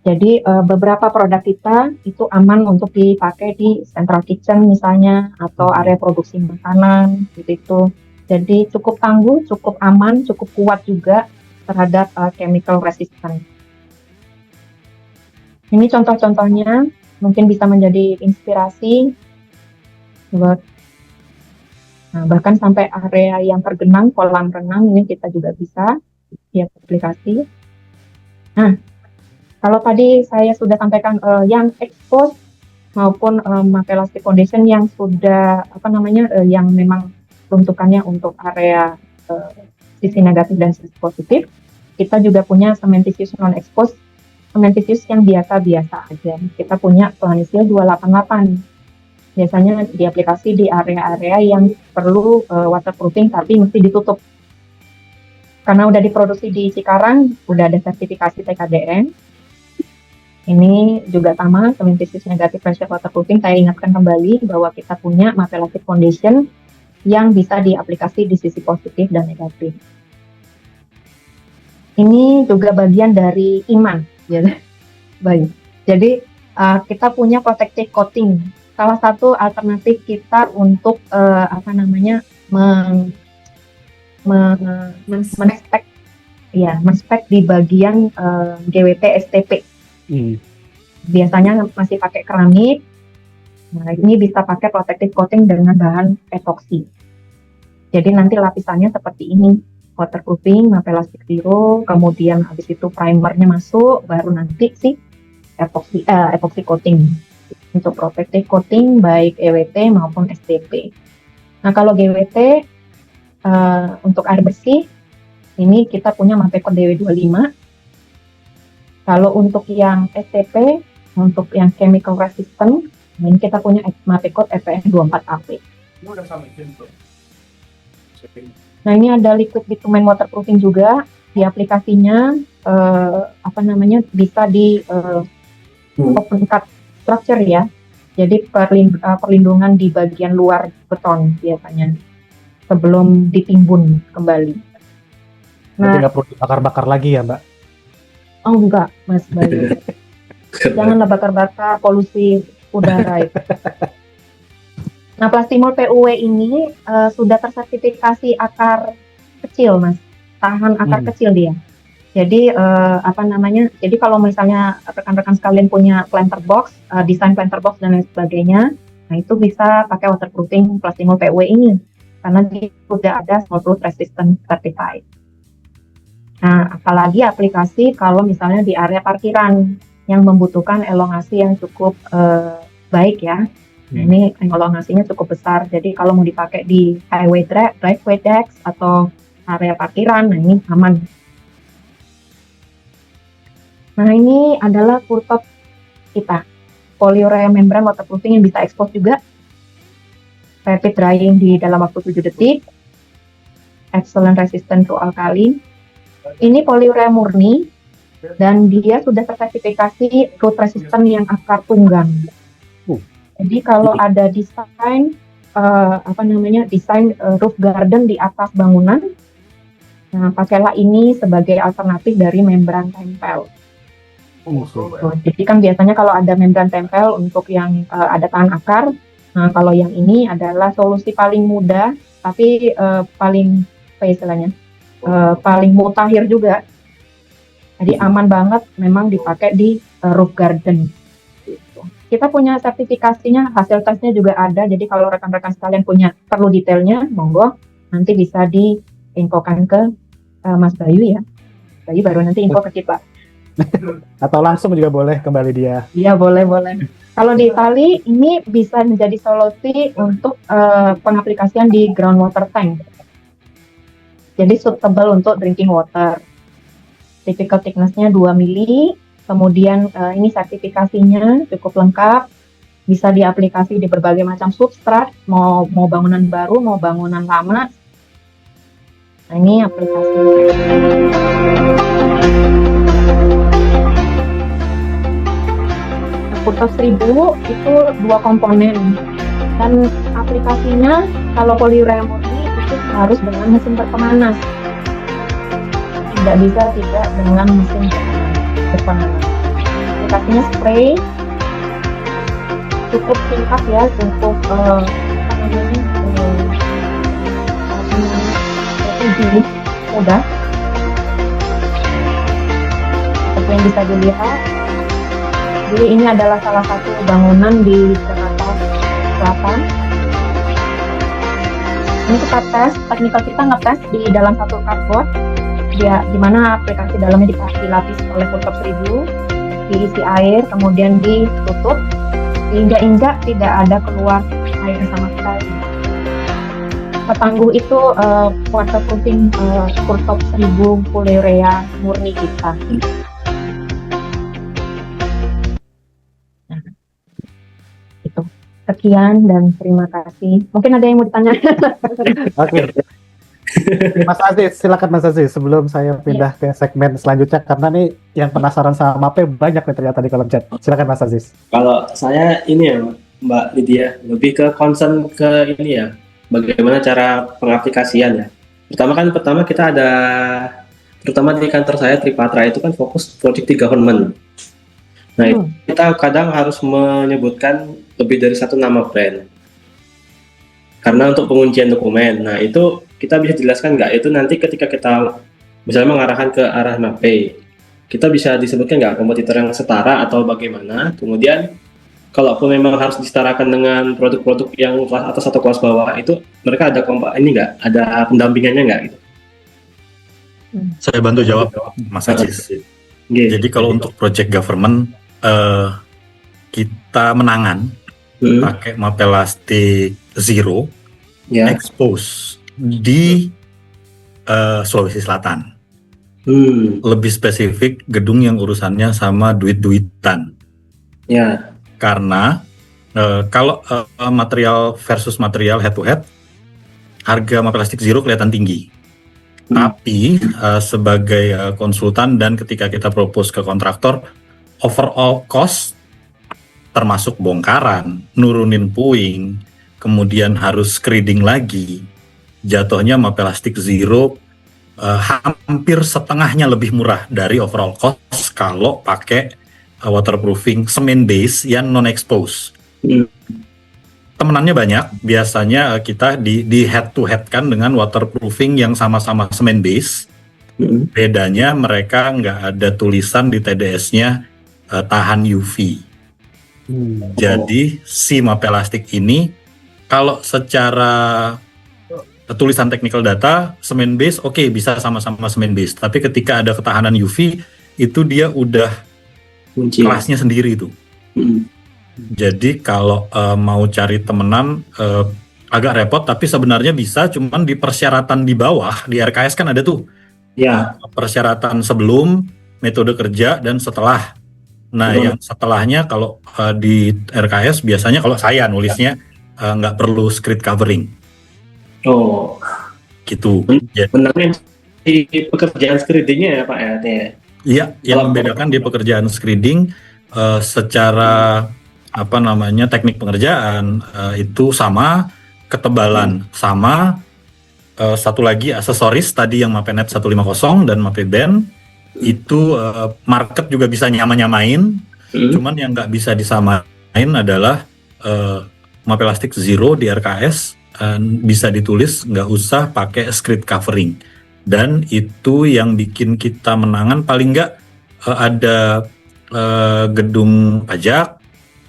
Jadi beberapa produk kita itu aman untuk dipakai di central kitchen misalnya atau area produksi makanan gitu. Jadi cukup tangguh, cukup aman, cukup kuat juga terhadap chemical resistant. Ini contoh-contohnya mungkin bisa menjadi inspirasi buat bahkan sampai area yang tergenang, kolam renang ini kita juga bisa diaplikasi. Nah, kalau tadi saya sudah sampaikan yang expose maupun elastic foundation yang sudah yang memang peruntukannya untuk area sisi negatif dan sisi positif, kita juga punya cementitious non-expose, cementitious yang biasa-biasa aja. Kita punya Planisil 288. Biasanya diaplikasi di area-area yang perlu waterproofing tapi mesti ditutup. karena udah diproduksi di Cikarang, udah ada sertifikasi TKDN. Ini juga sama, cementitious negative pressure waterproofing. Saya ingatkan kembali bahwa kita punya Mapellastic Foundation yang bisa diaplikasi di sisi positif dan negatif. Ini juga bagian dari iman, ya, baik. Jadi kita punya protective coating. Salah satu alternatif kita untuk menspek di bagian GWT STP. Biasanya masih pakai keramik. Nah, ini bisa pakai protective coating dengan bahan epoxy. Jadi nanti lapisannya seperti ini, waterproofing, Mapellastic Zero, kemudian habis itu primernya masuk, baru nanti si epoxy coating. Untuk protective coating baik EWT maupun STP. Nah, kalau GWT untuk air bersih, ini kita punya Mapecot DW25. Kalau untuk yang STP, untuk yang chemical resistant, ini kita punya Mapecot EPN 24AP. Nah, ini ada liquid bitumen waterproofing juga. Di aplikasinya bisa di open cut structure ya. Jadi perlindungan di bagian luar beton biasanya sebelum ditimbun kembali. Berarti nggak perlu dibakar-bakar lagi ya, Mbak? Oh enggak, Mas Bayu. Janganlah bakar-bakar, polusi udara itu. Nah, Plastimol PUW ini sudah tersertifikasi akar kecil, Mas. Tahan akar kecil dia. Jadi jadi kalau misalnya rekan-rekan sekalian punya planter box, desain planter box dan lain sebagainya, nah itu bisa pakai waterproofing Plastimol PUW ini karena dia sudah ada small flood resistant certified. Nah, apalagi aplikasi kalau misalnya di area parkiran yang membutuhkan elongasi yang cukup baik ya. Nah, ini elongasinya cukup besar. Jadi kalau mau dipakai di driveway decks atau area parkiran, nah ini aman. Nah, ini adalah kurtop kita. Polyurea membran waterproofing yang bisa expose juga. Rapid drying di dalam waktu 7 detik. Excellent resistant to alkali. Ini polyurea murni dan dia sudah tersertifikasi root resistant yang akar tunggang. Jadi kalau ada desain roof garden di atas bangunan, nah pakailah ini sebagai alternatif dari membran tempel. Jadi kan biasanya kalau ada membran tempel untuk yang ada tahan akar, nah kalau yang ini adalah solusi paling mudah tapi paling paling mutakhir juga. Jadi aman banget memang dipakai di roof garden. Gitu. Kita punya sertifikasinya, hasil tesnya juga ada. Jadi kalau rekan-rekan sekalian perlu detailnya, monggo nanti bisa diinfokan ke Mas Bayu ya. Bayu baru nanti info ke kita. Atau langsung juga boleh kembali dia. Iya, boleh. Kalau di Itali ini bisa menjadi solusi untuk pengaplikasian di groundwater tank. Jadi suitable untuk drinking water. Typical thickness-nya 2 mili. Kemudian ini sertifikasinya cukup lengkap. Bisa diaplikasi di berbagai macam substrat, mau bangunan baru, mau bangunan lama. Nah, ini aplikasi. Kurtop 1000 itu 2 komponen. Dan aplikasinya kalau polyurea murni itu harus dengan mesin berpemanas. Tidak bisa tidak dengan mesin berpemanas. Aplikasinya spray, cukup singkat ya, cukup mudah. Seperti yang bisa dilihat, jadi ini adalah salah satu bangunan di Jakarta Selatan. Ini kita tes, teknikal kita ngetes di dalam satu cardboard, di mana aplikasi dalamnya dilapis oleh kurtop 1000, diisi air, kemudian ditutup, hingga tidak ada keluar air sama sekali. Petangguh itu waterproofing kurtop 1000 polyurea murni kita. Sekian dan terima kasih. Mungkin ada yang mau ditanya. Oke. Mas Aziz, silakan Mas Aziz sebelum saya pindah ke segmen selanjutnya karena nih yang penasaran sama MAPE banyak nih ternyata di kolom chat. Silakan Mas Aziz. Kalau saya ini ya Mbak Lydia, lebih ke concern ke ini ya, bagaimana cara pengaplikasian ya. Pertama kita ada, terutama di kantor saya Tripatra itu kan fokus project di government. Nah itu kita kadang harus menyebutkan lebih dari satu nama brand. Karena untuk penguncian dokumen, nah itu kita bisa jelaskan nggak? Itu nanti ketika kita misalnya mengarahkan ke arah MAPE, kita bisa disebutkan nggak kompetitor yang setara atau bagaimana? Kemudian, kalaupun memang harus disetarakan dengan produk-produk yang kelas atas atau kelas bawah, itu mereka ada ada pendampingannya nggak gitu? Saya bantu jawab, Mas Aziz. Jadi kalau untuk project government, kita menangan pakai Mapelastic Zero, expose di Sulawesi Selatan. Lebih spesifik gedung yang urusannya sama duit-duitan. Karena kalau material versus material head to head, harga Mapelastic Zero kelihatan tinggi. Tapi sebagai konsultan dan ketika kita propose ke kontraktor, overall cost termasuk bongkaran, nurunin puing, kemudian harus screeding lagi, jatuhnya Mapelastic Zero hampir setengahnya lebih murah dari overall cost kalau pakai waterproofing semen base yang non-expose. Temenannya banyak, biasanya kita di head to head kan dengan waterproofing yang sama-sama semen base. Bedanya mereka nggak ada tulisan di TDS-nya tahan UV. Jadi si Mapelastic ini kalau secara tulisan technical data semen base oke, bisa sama-sama semen base, tapi ketika ada ketahanan UV itu dia udah kelasnya sendiri itu. Jadi kalau mau cari temenan agak repot, tapi sebenarnya bisa, cuman di persyaratan di bawah di RKS kan ada tuh persyaratan sebelum, metode kerja, dan setelah. Nah yang setelahnya kalau di RKS biasanya kalau saya nulisnya nggak perlu screed covering. Gitu. Benarnya di pekerjaan screedingnya ya Pak ya? Iya, yang membedakan di pekerjaan screeding secara teknik pengerjaan itu sama, ketebalan sama, satu lagi aksesoris tadi yang Mapenet 150 dan Mapeband itu market juga bisa nyamain, cuman yang nggak bisa disamain adalah Mapelastic Zero di RKS bisa ditulis nggak usah pakai screed covering, dan itu yang bikin kita menangan. Paling nggak ada gedung pajak,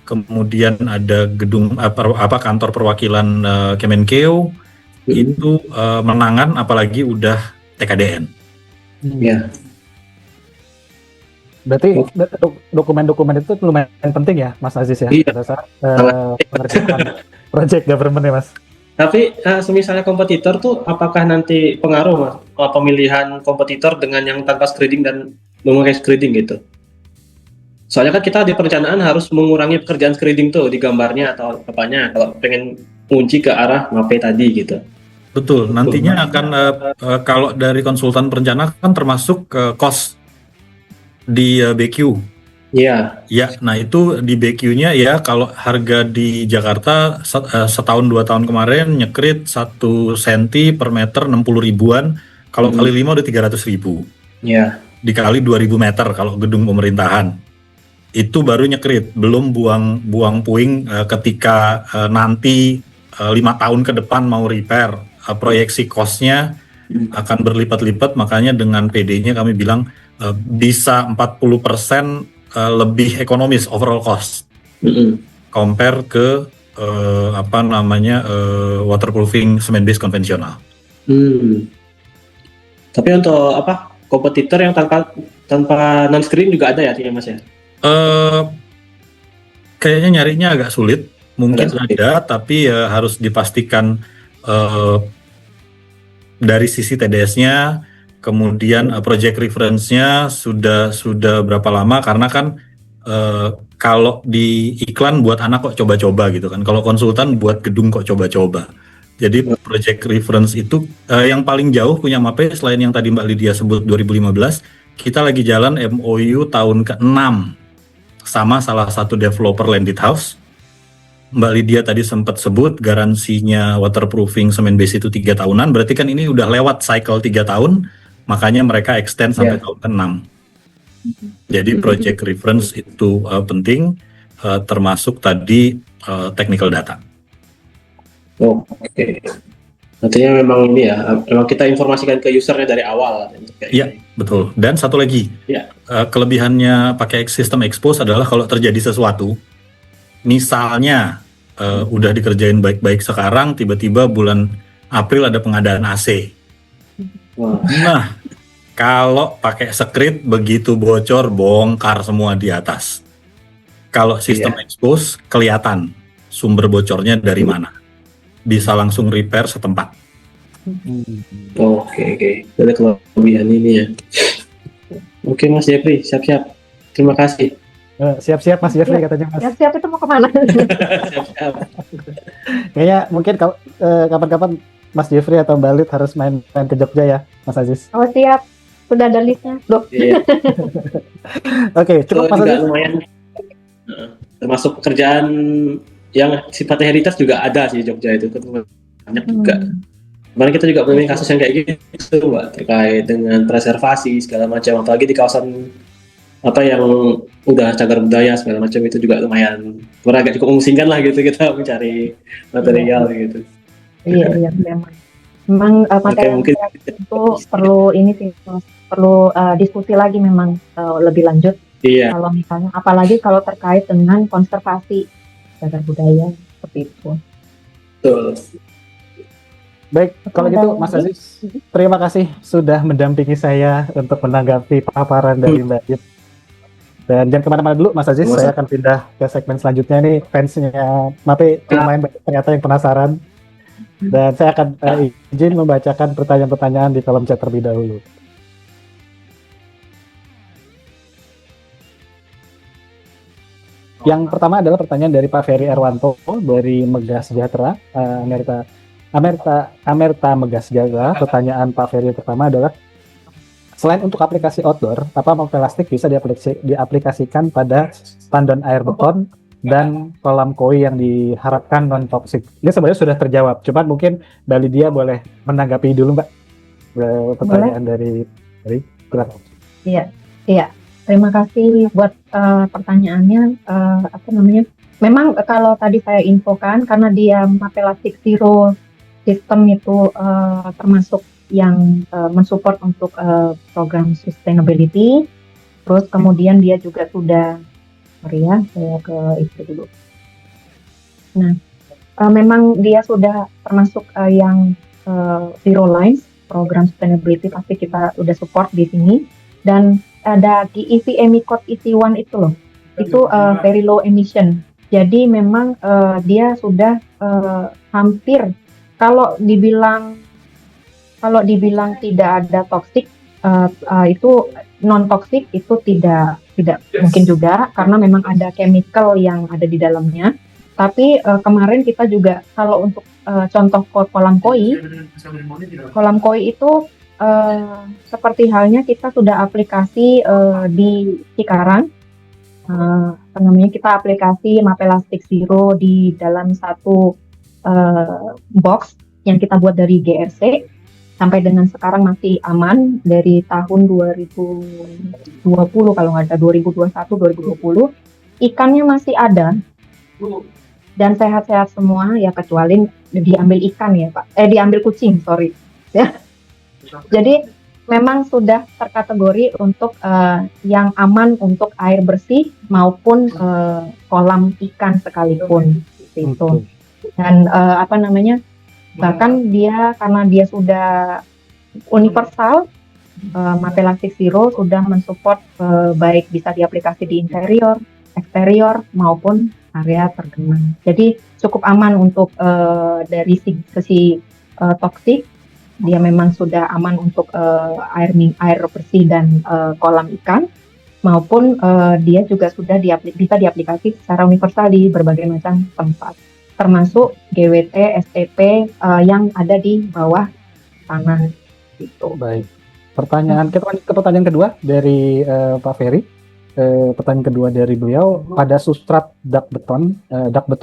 kemudian ada gedung kantor perwakilan Kemenkeu itu menangan, apalagi udah TKDN. Berarti dokumen-dokumen itu lumayan penting ya Mas Aziz ya, pada saat pengerjaan project government ya Mas. Tapi semisalnya kompetitor tuh apakah nanti pengaruh Mas pemilihan kompetitor dengan yang tanpa screeding dan memakai screeding gitu? Soalnya kan kita di perencanaan harus mengurangi pekerjaan screeding tuh di gambarnya atau apanya kalau pengen kunci ke arah MAPE tadi gitu. Betul, nantinya akan kalau dari konsultan perencana kan termasuk cost di BQ. Ya, nah itu di BQ-nya ya, kalau harga di Jakarta setahun 2 tahun kemarin nyekrit 1 senti per meter 60 ribuan, kalau kali 5 udah 300 ribu. Dikali 2000 meter kalau gedung pemerintahan. Itu baru nyekrit, belum buang puing ketika nanti 5 tahun ke depan mau repair, proyeksi cost-nya akan berlipat-lipat, makanya dengan PD-nya kami bilang bisa 40% lebih ekonomis overall cost compare ke waterproofing cement base konvensional. Tapi untuk kompetitor yang tanpa non screen juga ada ya Mas ya? Kayaknya nyarinya agak sulit, mungkin ada, tapi harus dipastikan dari sisi TDS-nya, kemudian project reference-nya sudah berapa lama, karena kan kalau di iklan buat anak kok coba-coba gitu kan, kalau konsultan buat gedung kok coba-coba. Jadi project reference itu yang paling jauh punya MAPE selain yang tadi Mbak Lydia sebut 2015, kita lagi jalan MOU tahun ke-6 sama salah satu developer landed house. Mbak Lydia tadi sempat sebut garansinya waterproofing semen base itu 3 tahunan, berarti kan ini udah lewat cycle 3 tahun, makanya mereka extend sampai tahun ke-6. Jadi project reference itu penting, termasuk tadi technical data. Oke. Artinya memang ini ya, memang kita informasikan ke usernya dari awal. Iya, betul. Dan satu lagi, kelebihannya pakai sistem expose adalah kalau terjadi sesuatu, misalnya udah dikerjain baik-baik sekarang, tiba-tiba bulan April ada pengadaan AC. Nah, kalau pakai script begitu bocor, bongkar semua di atas. Kalau sistem expose, kelihatan sumber bocornya dari mana. Bisa langsung repair setempat. Oke. Ada kelebihan ini ya. Oke Mas Jeffrey, siap-siap. Terima kasih. Siap-siap Mas Jeffrey katanya Mas. Siap-siap itu mau kemana? Siap-siap. Kayaknya mungkin kapan-kapan Mas Jeffrey atau Mbak Lid harus main ke Jogja ya, Mas Aziz. Oh siap, sudah ada listnya. Iya. Oke, cukup Mas juga Aziz. lumayan. Termasuk pekerjaan yang sifatnya heritage juga ada sih di Jogja itu kan banyak juga. Kemarin kita juga punya kasus yang kayak gitu Mbak, terkait dengan preservasi segala macam, apalagi di kawasan yang udah cagar budaya segala macam, itu juga lumayan agak cukup memusingkan lah gitu kita mencari material gitu. Iya memang materi itu perlu ini sih Mas, perlu diskusi lagi memang lebih lanjut. Iya. Kalau misalnya apalagi kalau terkait dengan konservasi cagar budaya seperti itu. Betul. Baik, kalau gitu Mas Aziz, terima kasih sudah mendampingi saya untuk menanggapi paparan dari Mbak Lid. Dan jangan kemana-mana dulu Mas Aziz, saya akan pindah ke segmen selanjutnya. Ini fansnya MAPE lumayan banyak ternyata yang penasaran. Dan saya akan izin membacakan pertanyaan-pertanyaan di kolom chat terlebih dahulu. Yang pertama adalah pertanyaan dari Pak Ferry Erwanto dari Megah Sejahtera, Amerta Megah Sejahtera. Pertanyaan Pak Ferry pertama adalah, selain untuk aplikasi outdoor, apa plastik bisa diaplikasikan pada tandon air beton dan kolam koi yang diharapkan non-toxic? Ini sebenarnya sudah terjawab, cuman mungkin Mbak Lydia boleh menanggapi dulu Mbak pertanyaan dari silakan. Iya. Terima kasih buat pertanyaannya. Memang kalau tadi saya infokan, karena dia Maplastic Zero sistem itu termasuk yang mensupport untuk program sustainability. Terus kemudian dia juga sudah, saya ke itu dulu. Nah, memang dia sudah termasuk yang Zero Lines program sustainability, pasti kita udah support di sini. Dan ada EVME code EC1 itu loh, itu very low emission. Jadi memang dia sudah hampir, kalau dibilang tidak ada toxic, itu non toxic itu tidak mungkin juga, karena memang ada chemical yang ada di dalamnya. Tapi kemarin kita juga kalau untuk contoh kolam koi itu seperti halnya kita sudah aplikasi di Cikarang, kita aplikasi Maplastic Zero di dalam satu box yang kita buat dari GRC, sampai dengan sekarang masih aman dari tahun 2020 kalau nggak ada, 2021-2020 ikannya masih ada dan sehat-sehat semua ya, kecuali diambil ikan ya Pak, diambil kucing ya. Jadi memang sudah terkategori untuk yang aman untuk air bersih maupun kolam ikan sekalipun itu. Dan bahkan dia karena dia sudah universal, Maplastic Zero sudah mensupport baik bisa diaplikasi di interior, eksterior maupun area tergenang. Jadi cukup aman untuk dari sisi toksik. Dia memang sudah aman untuk air bersih dan kolam ikan, maupun dia juga sudah bisa diaplikasi secara universal di berbagai macam tempat. termasuk GWT, STP yang ada di bawah tanah gitu. Baik. Kita lanjut ke pertanyaan kedua dari Pak Ferry. Pertanyaan kedua dari beliau, pada substrat dak beton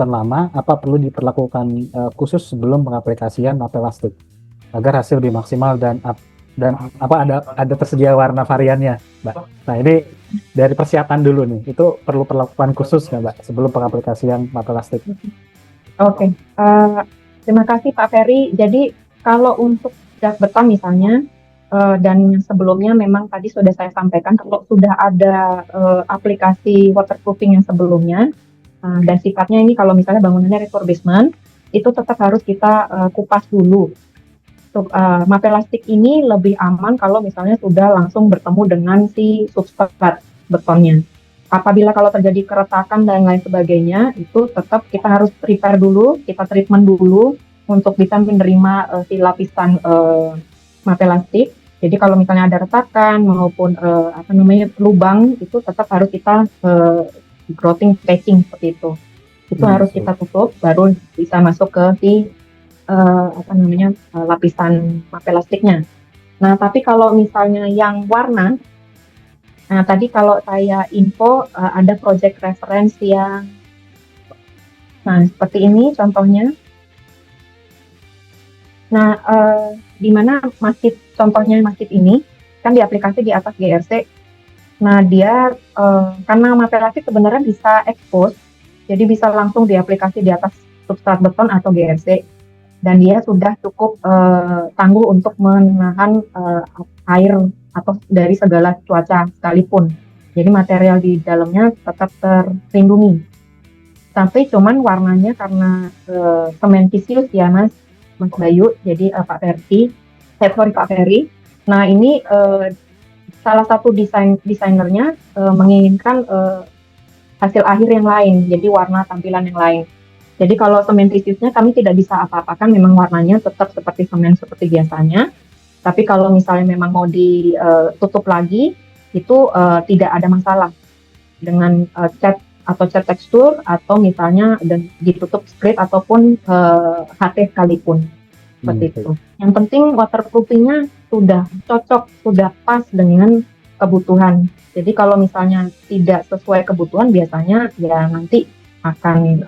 lama, apa perlu diperlakukan khusus sebelum pengaplikasian mapelastik agar hasil lebih maksimal dan apa ada tersedia warna variannya, Mbak? Nah, ini dari persiapan dulu nih, itu perlu perlakuan khusus nggak, Mbak, sebelum pengaplikasian mapelastik? Oke, terima kasih Pak Ferry. Jadi kalau untuk dak beton misalnya, dan yang sebelumnya memang tadi sudah saya sampaikan, kalau sudah ada aplikasi waterproofing yang sebelumnya, dan sifatnya ini kalau misalnya bangunannya refurbishment, itu tetap harus kita kupas dulu. Mapelastik ini lebih aman kalau misalnya sudah langsung bertemu dengan si substrat betonnya. Apabila kalau terjadi keretakan dan lain sebagainya, itu tetap kita harus repair dulu, kita treatment dulu untuk bisa menerima si lapisan mapelastik. Jadi kalau misalnya ada retakan maupun lubang, itu tetap harus kita growting patching seperti itu. Itu harus kita tutup, baru bisa masuk ke si lapisan mapelastiknya. Nah, tapi kalau misalnya yang warna, nah tadi kalau saya info ada project reference yang, nah seperti ini contohnya. Nah, di mana contohnya masjid ini kan diaplikasi di atas GRC. Nah, dia karena mapelastik sebenarnya bisa expose, jadi bisa langsung diaplikasi di atas substrat beton atau GRC. Dan dia sudah cukup tangguh untuk menahan air atau dari segala cuaca sekalipun. Jadi material di dalamnya tetap terlindungi. Tapi cuman warnanya karena cementitious ya Mas Bayu, jadi Pak Ferry. Nah ini salah satu desainernya menginginkan hasil akhir yang lain, jadi warna tampilan yang lain. Jadi kalau cementitious-nya kami tidak bisa apa-apakan, memang warnanya tetap seperti semen seperti biasanya. Tapi kalau misalnya memang mau ditutup lagi, itu tidak ada masalah dengan cat atau cat tekstur atau misalnya ditutup sprit ataupun HT sekalipun. Seperti itu. Yang penting waterproofing-nya sudah cocok, sudah pas dengan kebutuhan. Jadi kalau misalnya tidak sesuai kebutuhan, biasanya ya nanti akan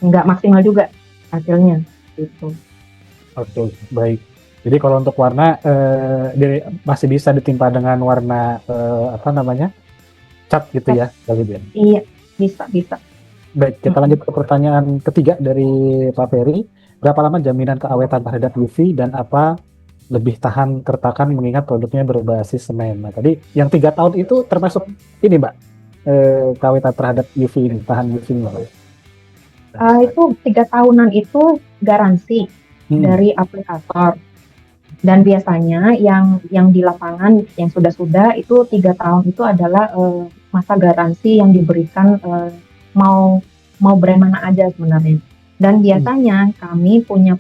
nggak maksimal juga hasilnya gitu. Oke, baik. Jadi kalau untuk warna masih bisa ditimpa dengan warna cat gitu ya, Iya, bisa. Baik, kita lanjut ke pertanyaan ketiga dari Pak Ferry. Berapa lama jaminan keawetan terhadap UV dan apa lebih tahan keretakan mengingat produknya berbasis semen? Nah, tadi yang 3 tahun itu termasuk ini, Mbak, keawetan terhadap UV ini, tahan UV ini, Mbak? Itu 3 tahunan itu garansi dari aplikator. Dan biasanya yang di lapangan yang sudah itu 3 tahun itu adalah masa garansi yang diberikan mau brand mana aja sebenarnya. Dan biasanya kami punya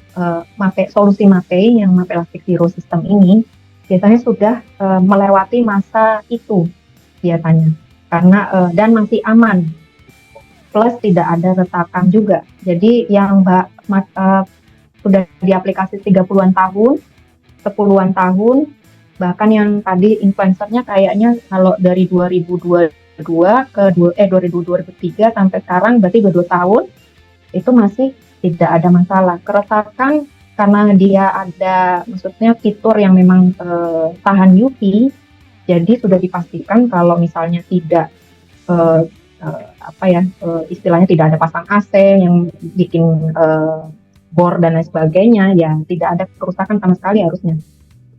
solusi MAPE yang Mapelastic Zero System ini biasanya sudah melewati masa itu biasanya karena dan masih aman. Plus tidak ada retakan juga. Jadi yang sudah diaplikasi 30-an tahun, 10-an tahun, bahkan yang tadi influencernya kayaknya kalau dari 2022 ke 2003 sampai sekarang berarti 22 tahun, itu masih tidak ada masalah. Keretakan karena dia ada maksudnya fitur yang memang tahan UV, jadi sudah dipastikan kalau misalnya tidak istilahnya tidak ada pasang AC yang bikin bor dan lain sebagainya, ya tidak ada kerusakan sama sekali harusnya.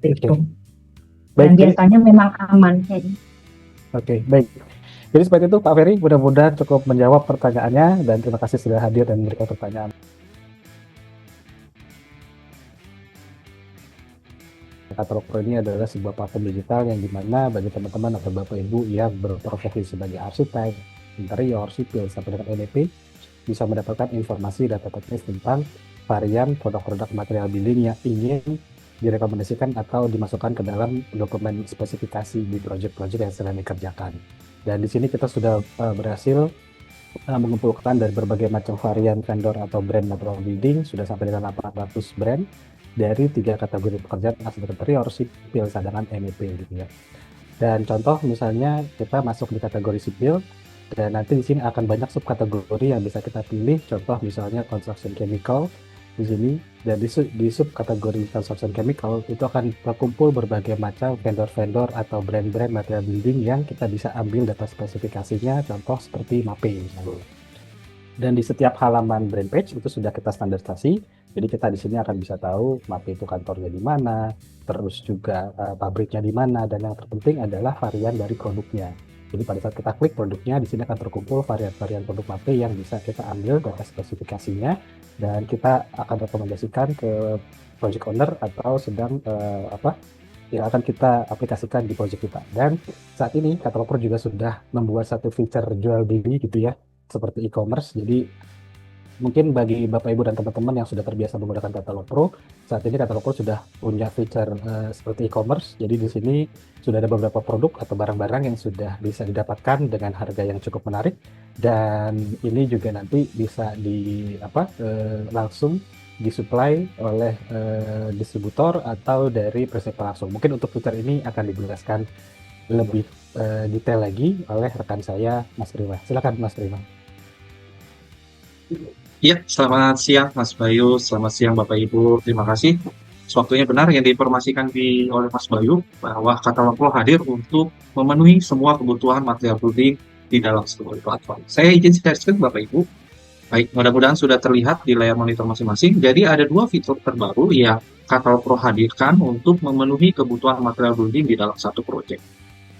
Itu. Dan biasanya memang aman. Oke, baik. Jadi seperti itu Pak Ferry, mudah-mudahan cukup menjawab pertanyaannya dan terima kasih sudah hadir dan memberikan pertanyaan. Katalog Pro ini adalah sebuah platform digital yang dimana bagi teman-teman atau Bapak Ibu yang berprofesi sebagai arsitek, interior, sipil, sampai dengan NEP bisa mendapatkan informasi dan data teknis tentang varian produk-produk material building yang ingin direkomendasikan atau dimasukkan ke dalam dokumen spesifikasi di proyek-proyek yang sedang dikerjakan. Dan di sini kita sudah berhasil mengumpulkan dari berbagai macam varian vendor atau brand material building, sudah sampai dengan 800 brand dari 3 kategori pekerjaan: arsitek interior, sipil, cadangan, MEP gitu ya. Dan contoh misalnya kita masuk di kategori sipil, dan nanti di sini akan banyak subkategori yang bisa kita pilih. Contoh misalnya construction chemical di sini, dan di subkategori construction chemical itu akan terkumpul berbagai macam vendor-vendor atau brand-brand material building yang kita bisa ambil data spesifikasinya, contoh seperti MAPE misalnya. Dan di setiap halaman brand page itu sudah kita standarisasi. Jadi kita di sini akan bisa tahu MAPE itu kantornya di mana, terus juga pabriknya di mana, dan yang terpenting adalah varian dari produknya. Jadi pada saat kita klik produknya, di sini akan terkumpul varian-varian produk MAPE yang bisa kita ambil data spesifikasinya, dan kita akan rekomendasikan ke project owner atau sedang yang akan kita aplikasikan di project kita. Dan saat ini Katalog Pro juga sudah membuat satu feature jual beli gitu ya, seperti e-commerce. Jadi mungkin bagi Bapak Ibu dan teman-teman yang sudah terbiasa menggunakan Katalog Pro, saat ini Katalog Pro sudah punya feature seperti e-commerce. Jadi di sini sudah ada beberapa produk atau barang-barang yang sudah bisa didapatkan dengan harga yang cukup menarik, dan ini juga nanti bisa langsung disuplai oleh distributor atau dari presenter langsung. Mungkin untuk feature ini akan dijelaskan lebih detail lagi oleh rekan saya, Mas Prima. Silakan Mas Prima. Ya, selamat siang Mas Bayu, selamat siang Bapak Ibu, terima kasih. Waktunya benar yang diinformasikan oleh Mas Bayu bahwa Katalog Pro hadir untuk memenuhi semua kebutuhan material building di dalam sebuah platform. Saya izin share screen Bapak Ibu. Baik, mudah-mudahan sudah terlihat di layar monitor masing-masing. Jadi ada 2 fitur terbaru yang Katalog Pro hadirkan untuk memenuhi kebutuhan material building di dalam satu proyek.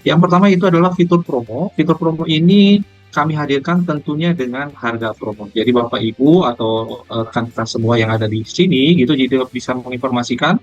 Yang pertama itu adalah fitur promo. Fitur promo ini kami hadirkan tentunya dengan harga promo. Jadi Bapak Ibu atau rekan kita semua yang ada di sini gitu, jadi bisa menginformasikan,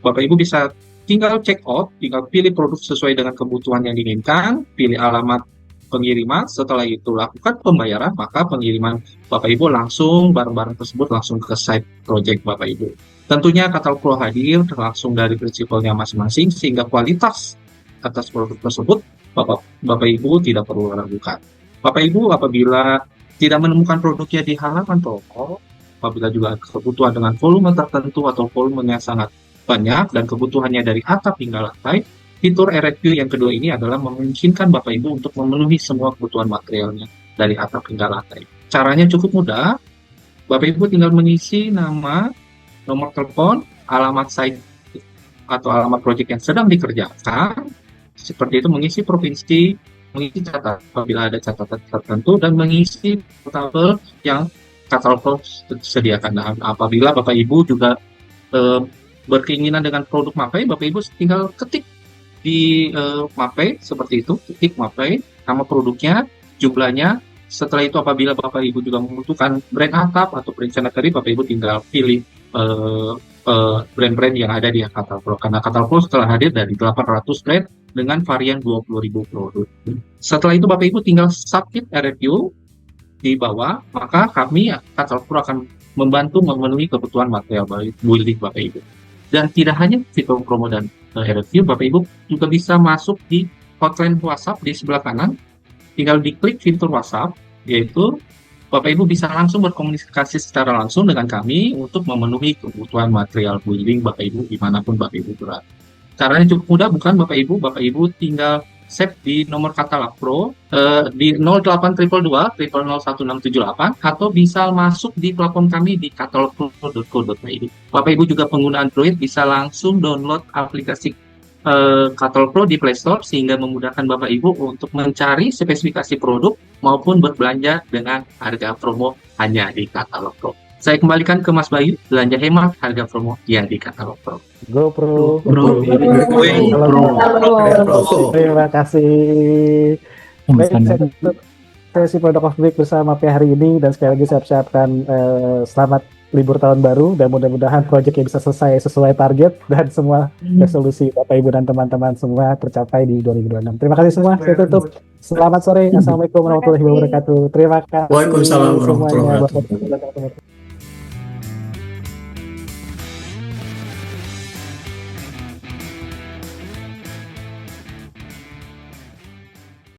Bapak Ibu bisa tinggal check out, tinggal pilih produk sesuai dengan kebutuhan yang diinginkan, pilih alamat pengiriman, setelah itu lakukan pembayaran, maka pengiriman Bapak Ibu langsung barang-barang tersebut langsung ke site project Bapak Ibu. Tentunya Katalog Pro hadir langsung dari prinsipalnya masing-masing, sehingga kualitas atas produk tersebut Bapak Ibu tidak perlu ragukan. Bapak Ibu apabila tidak menemukan produknya di halaman toko, apabila juga kebutuhan dengan volume tertentu atau volume yang sangat banyak dan kebutuhannya dari atap hingga lantai, fitur RFQ yang kedua ini adalah memungkinkan Bapak Ibu untuk memenuhi semua kebutuhan materialnya dari atap hingga lantai. Caranya cukup mudah, Bapak Ibu tinggal mengisi nama, nomor telepon, alamat site atau alamat proyek yang sedang dikerjakan, seperti itu, mengisi provinsi, mengisi catatan apabila ada catatan tertentu, dan mengisi tabel yang Katalog Pro sediakan. Nah, apabila Bapak Ibu juga berkeinginan dengan produk MAPE, Bapak Ibu tinggal ketik di MAPE seperti itu, ketik MAPE, nama produknya, jumlahnya. Setelah itu apabila Bapak Ibu juga membutuhkan brand atap atau brand sanitary, Bapak Ibu tinggal pilih brand-brand yang ada di Katalog Pro. Karena Katalog Pro setelah hadir dari 800 brand dengan varian 20.000 produk. Setelah itu Bapak Ibu tinggal submit RFQ di bawah, maka kami Katalog Pro akan membantu memenuhi kebutuhan material building Bapak Ibu. Dan tidak hanya fitur promo dan RFQ, Bapak Ibu juga bisa masuk di hotline WhatsApp di sebelah kanan. Tinggal diklik fitur WhatsApp, yaitu Bapak Ibu bisa langsung berkomunikasi secara langsung dengan kami untuk memenuhi kebutuhan material building Bapak Ibu dimanapun Bapak Ibu berada. Caranya cukup mudah, bukan Bapak Ibu tinggal save di nomor Katalog Pro di 0822 001678, atau bisa masuk di platform kami di katalogpro.co.id. Bapak Ibu juga pengguna Android bisa langsung download aplikasi Katalog Pro di Play Store, sehingga memudahkan Bapak Ibu untuk mencari spesifikasi produk maupun berbelanja dengan harga promo hanya di Katalog Pro. Saya kembalikan ke Mas Bayu, belanja hemat, harga promo ya di Katalog Pro. GoPro. Terima kasih. Baik, sesi Product of Week bersama P hari ini, dan sekali lagi saya ucapkan selamat libur tahun baru, dan mudah-mudahan proyeknya bisa selesai sesuai target dan semua resolusi Bapak Ibu dan teman-teman semua tercapai di 2026. Terima kasih semua. Saya tutup. Selamat sore. Assalamualaikum warahmatullahi wabarakatuh. Terima kasih. Waalaikumsalam warahmatullahi semuanya. wabarakatuh.